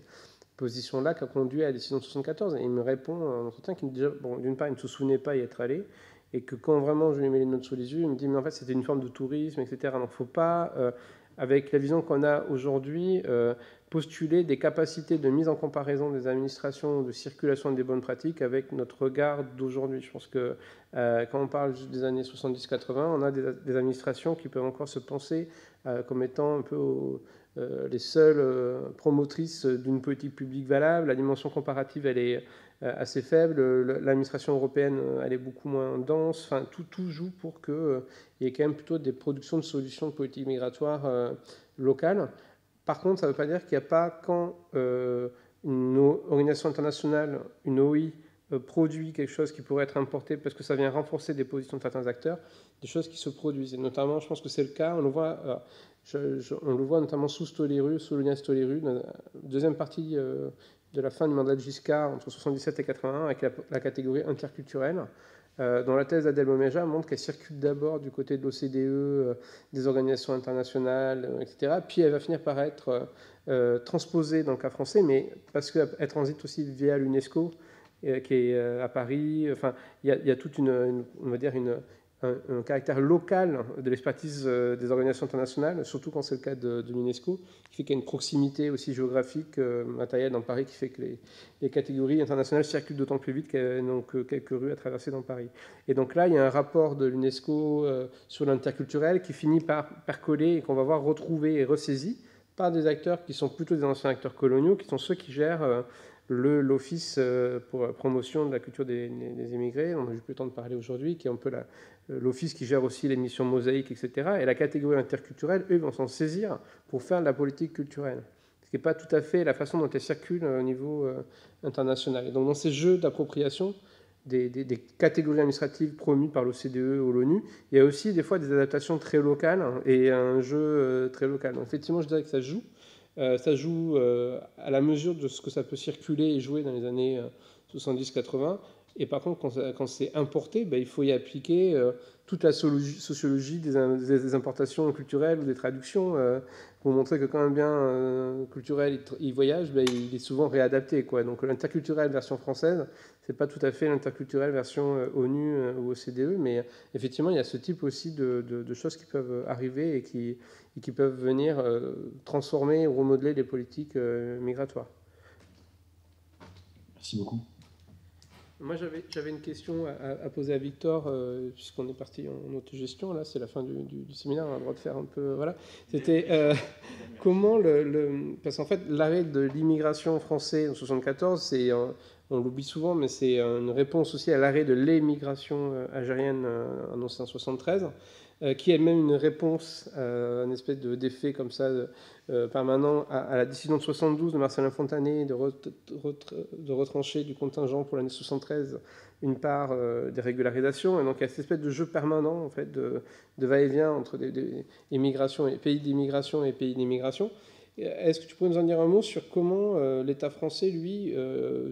Speaker 3: positions-là qui a conduit à la décision de 74? Et il me répond en entretien qu'il me dit, bon, d'une part, il ne se souvenait pas y être allé, et que quand vraiment je lui mets les notes sous les yeux, il me dit, mais en fait, c'était une forme de tourisme, etc. Donc, il ne faut pas, avec la vision qu'on a aujourd'hui, postuler des capacités de mise en comparaison des administrations, de circulation des bonnes pratiques avec notre regard d'aujourd'hui. Je pense que quand on parle des années 70-80, on a des administrations qui peuvent encore se penser comme étant un peu les seules promotrices d'une politique publique valable. La dimension comparative, elle est assez faible. L'administration européenne, elle est beaucoup moins dense. Enfin, tout joue pour qu'il y ait quand même plutôt des productions de solutions de politique migratoire locales. Par contre, ça ne veut pas dire qu'il n'y a pas, quand une organisation internationale, une OI, produit quelque chose qui pourrait être importé parce que ça vient renforcer des positions de certains acteurs, des choses qui se produisent. Et notamment, je pense que c'est le cas, on le voit, on le voit notamment sous Stoléru, sous Lionel Stoléru, dans la deuxième partie de la fin du mandat de Giscard, entre 77 et 81, avec la catégorie interculturelle, dont la thèse d'Adèle Momeja montre qu'elle circule d'abord du côté de l'OCDE, des organisations internationales, etc. Puis elle va finir par être transposée dans le cas français, mais parce qu'elle transite aussi via l'UNESCO, qui est à Paris. Enfin, il y a toute on va dire un caractère local de l'expertise des organisations internationales, surtout quand c'est le cas de l'UNESCO, qui fait qu'il y a une proximité aussi géographique, matérielle dans Paris, qui fait que les catégories internationales circulent d'autant plus vite qu'elles n'ont que quelques rues à traverser dans Paris. Et donc là, il y a un rapport de l'UNESCO sur l'interculturel qui finit par percoler et qu'on va voir retrouvé et ressaisi par des acteurs qui sont plutôt des anciens acteurs coloniaux, qui sont ceux qui gèrent l'Office pour la promotion de la culture des immigrés, on n'a plus le temps de parler aujourd'hui, qui est un peu l'office qui gère aussi les missions mosaïques, etc. Et la catégorie interculturelle, eux, vont s'en saisir pour faire de la politique culturelle. Ce qui n'est pas tout à fait la façon dont elle circule au niveau international. Et donc, dans ces jeux d'appropriation des catégories administratives promues par l'OCDE ou l'ONU, il y a aussi des fois des adaptations très locales et un jeu très local. Donc, effectivement, je dirais que ça joue. Ça joue à la mesure de ce que ça peut circuler et jouer dans les années 70-80. Et par contre, quand c'est importé, il faut y appliquer toute la sociologie des importations culturelles ou des traductions pour montrer que quand un bien culturel il voyage, il est souvent réadapté, quoi. Donc l'interculturel version française, c'est pas tout à fait l'interculturel version ONU ou OCDE, mais effectivement, il y a ce type aussi de choses qui peuvent arriver et qui peuvent venir transformer ou remodeler les politiques migratoires.
Speaker 1: Merci beaucoup.
Speaker 3: Moi, j'avais une question à poser à Victor, puisqu'on est parti en autogestion. Là, c'est la fin du séminaire, on a le droit de faire un peu... Voilà. C'était comment parce qu'en fait, l'arrêt de l'immigration française en 1974, c'est... on on l'oublie souvent, mais c'est une réponse aussi à l'arrêt de l'émigration algérienne annoncée en 1973, qui est même une réponse, une espèce d'effet comme ça permanent à la décision de 1972 de Marcelin Fontanet de retrancher du contingent pour l'année 1973 une part des régularisations. Et donc il y a cette espèce de jeu permanent en fait, de va-et-vient entre immigration et pays d'immigration et pays d'immigration. Est-ce que tu pourrais nous en dire un mot sur comment l'État français, lui,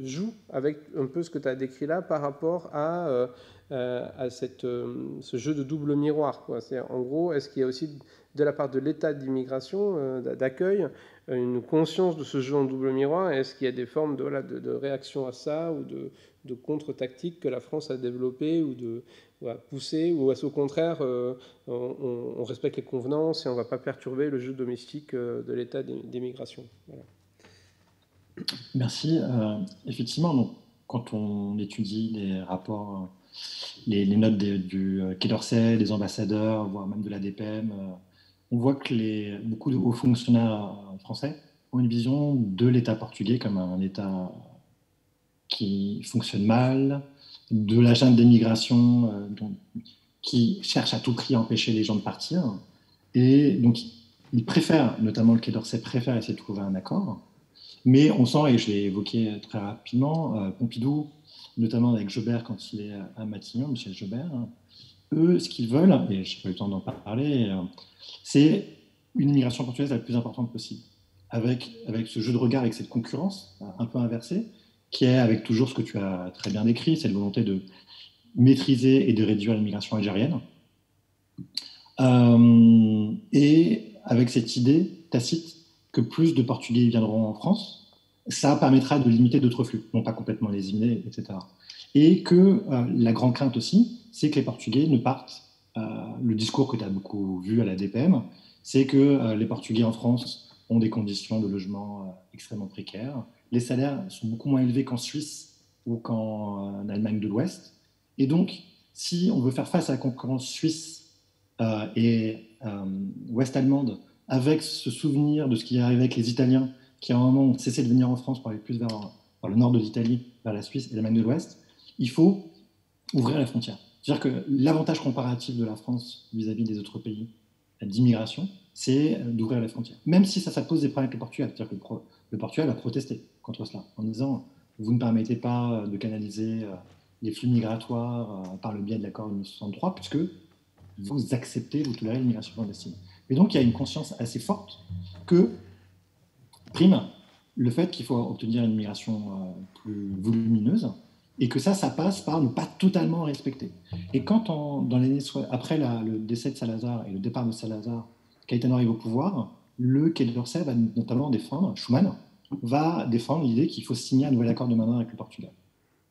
Speaker 3: joue avec un peu ce que tu as décrit là par rapport à ce jeu de double miroir, quoi. En gros, est-ce qu'il y a aussi de la part de l'État d'immigration, d'accueil, une conscience de ce jeu en double miroir? Est-ce qu'il y a des formes de réaction à ça ou de contre-tactique que la France a développées ou a poussées, ou est-ce au contraire, on respecte les convenances et on ne va pas perturber le jeu domestique de l'État d'immigration? Voilà.
Speaker 1: Merci. Effectivement, donc, quand on étudie les rapports, les notes du Quai d'Orsay, des ambassadeurs, voire même de la DPM, on voit que beaucoup de hauts fonctionnaires français ont une vision de l'État portugais comme un État qui fonctionne mal, de la junte d'immigration qui cherche à tout prix à empêcher les gens de partir. Et donc, ils préfèrent, notamment le Quai d'Orsay préfère essayer de trouver un accord. Mais on sent, et je l'ai évoqué très rapidement, Pompidou, notamment avec Joubert quand il est à Matignon, Michel Joubert, eux, ce qu'ils veulent, et je n'ai pas eu le temps d'en parler, c'est une immigration portugaise la plus importante possible, avec ce jeu de regard, avec cette concurrence un peu inversée, qui est avec toujours ce que tu as très bien décrit, cette volonté de maîtriser et de réduire l'immigration algérienne. Et avec cette idée tacite que plus de Portugais viendront en France, ça permettra de limiter d'autres flux, non pas complètement les éliminer, etc. Et que la grande crainte aussi, c'est que les Portugais ne partent. Le discours que tu as beaucoup vu à la DPM, c'est que les Portugais en France ont des conditions de logement extrêmement précaires. Les salaires sont beaucoup moins élevés qu'en Suisse ou qu'en Allemagne de l'Ouest. Et donc, si on veut faire face à la concurrence suisse et ouest-allemande, avec ce souvenir de ce qui est arrivé avec les Italiens, qui à un moment ont cessé de venir en France pour aller plus vers le nord de l'Italie, vers la Suisse et l'Allemagne de l'Ouest, il faut ouvrir les frontières. C'est-à-dire que l'avantage comparatif de la France vis-à-vis des autres pays d'immigration, c'est d'ouvrir les frontières. Même si ça pose des problèmes avec le Portugal. C'est-à-dire que le Portugal a protesté contre cela, en disant « vous ne permettez pas de canaliser les flux migratoires par le biais de l'accord de 1963, puisque vous acceptez, vous tolérez l'immigration clandestine ». Et donc, il y a une conscience assez forte que prime le fait qu'il faut obtenir une immigration plus volumineuse et que ça passe par ne pas totalement respecter. Et quand, dans l'année après le décès de Salazar et le départ de Salazar, Caetano arrive au pouvoir, le Quai d'Orsay va notamment défendre, Schuman va défendre l'idée qu'il faut signer un nouvel accord de main-d'œuvre avec le Portugal,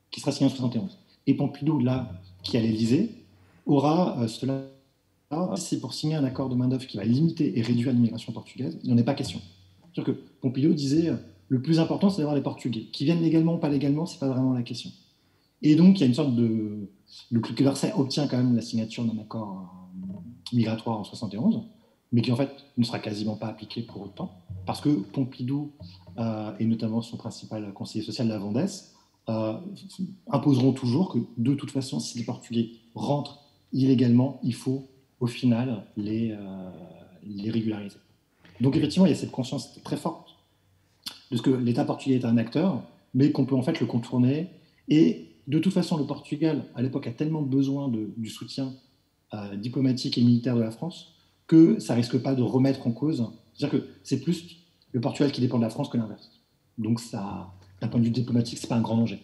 Speaker 1: qui sera signé en 1971. Et Pompidou, là, qui est à l'Élysée, aura cela. C'est pour signer un accord de main-d'œuvre qui va limiter et réduire l'immigration portugaise, il n'en est pas question. C'est-à-dire que Pompidou disait le plus important, c'est d'avoir les Portugais. Qui viennent légalement ou pas légalement, ce n'est pas vraiment la question. Et donc, il y a une sorte de. Le Quai d'Orsay obtient quand même la signature d'un accord migratoire en 1971, mais qui en fait ne sera quasiment pas appliqué pour autant, parce que Pompidou, et notamment son principal conseiller social, Lavandès, imposeront toujours que de toute façon, si les Portugais rentrent illégalement, il faut au final les régulariser. Donc effectivement, il y a cette conscience très forte de ce que l'État portugais est un acteur, mais qu'on peut en fait le contourner. Et de toute façon, le Portugal, à l'époque, a tellement besoin du soutien diplomatique et militaire de la France que ça ne risque pas de remettre en cause. C'est-à-dire que c'est plus le Portugal qui dépend de la France que l'inverse. Donc ça, d'un point de vue diplomatique, ce n'est pas un grand danger.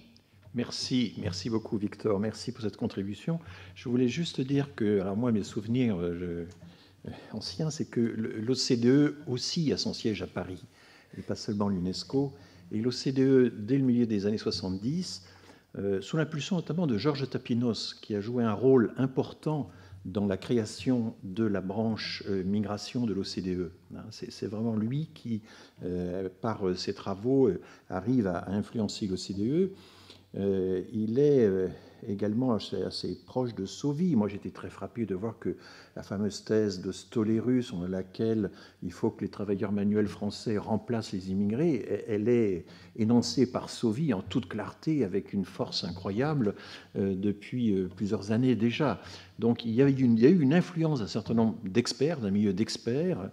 Speaker 2: Merci beaucoup Victor, merci pour cette contribution. Je voulais juste dire que, alors moi mes souvenirs anciens, c'est que l'OCDE aussi a son siège à Paris, et pas seulement l'UNESCO. Et l'OCDE, dès le milieu des années 70, sous l'impulsion notamment de Georges Tapinos, qui a joué un rôle important dans la création de la branche migration de l'OCDE. C'est vraiment lui qui, par ses travaux, arrive à influencer l'OCDE. Il est également assez proche de Sauvy. Moi, j'étais très frappé de voir que la fameuse thèse de Stollérus, selon laquelle il faut que les travailleurs manuels français remplacent les immigrés, elle est énoncée par Sauvy en toute clarté, avec une force incroyable depuis plusieurs années déjà. Donc il y a eu une influence d'un certain nombre d'experts, d'un milieu d'experts,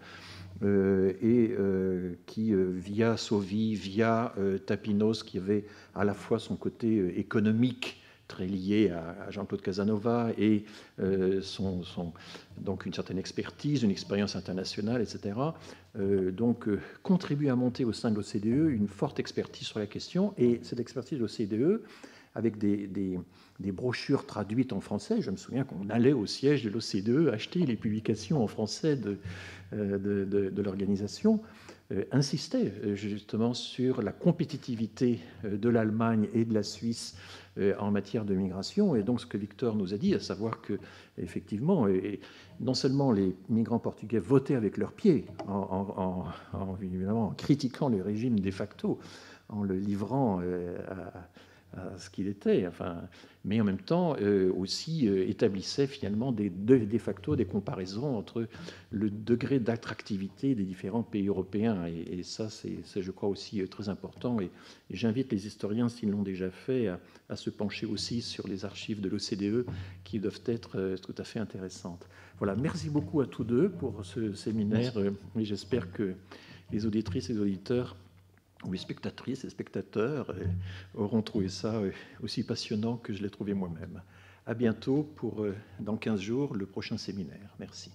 Speaker 2: qui, via Sauvy, via Tapinos, qui avait à la fois son côté économique très lié à Jean-Claude Casanova et donc une certaine expertise, une expérience internationale, etc. Contribue à monter au sein de l'OCDE une forte expertise sur la question. Et cette expertise de l'OCDE, avec des brochures traduites en français, je me souviens qu'on allait au siège de l'OCDE acheter les publications en français de l'organisation, insistait justement sur la compétitivité de l'Allemagne et de la Suisse en matière de migration. Et donc ce que Victor nous a dit, à savoir que effectivement, non seulement les migrants portugais votaient avec leurs pieds, évidemment, en critiquant le régime de facto, en le livrant à ce qu'il était, mais en même temps aussi établissait finalement de facto des comparaisons entre le degré d'attractivité des différents pays européens. Et ça, c'est, je crois, aussi très important. Et j'invite les historiens, s'ils l'ont déjà fait, à se pencher aussi sur les archives de l'OCDE qui doivent être tout à fait intéressantes. Voilà, merci beaucoup à tous deux pour ce séminaire. Et j'espère que les auditrices et les auditeurs, ou les spectatrices et spectateurs, auront trouvé ça aussi passionnant que je l'ai trouvé moi-même. À bientôt pour, dans 15 jours, le prochain séminaire. Merci.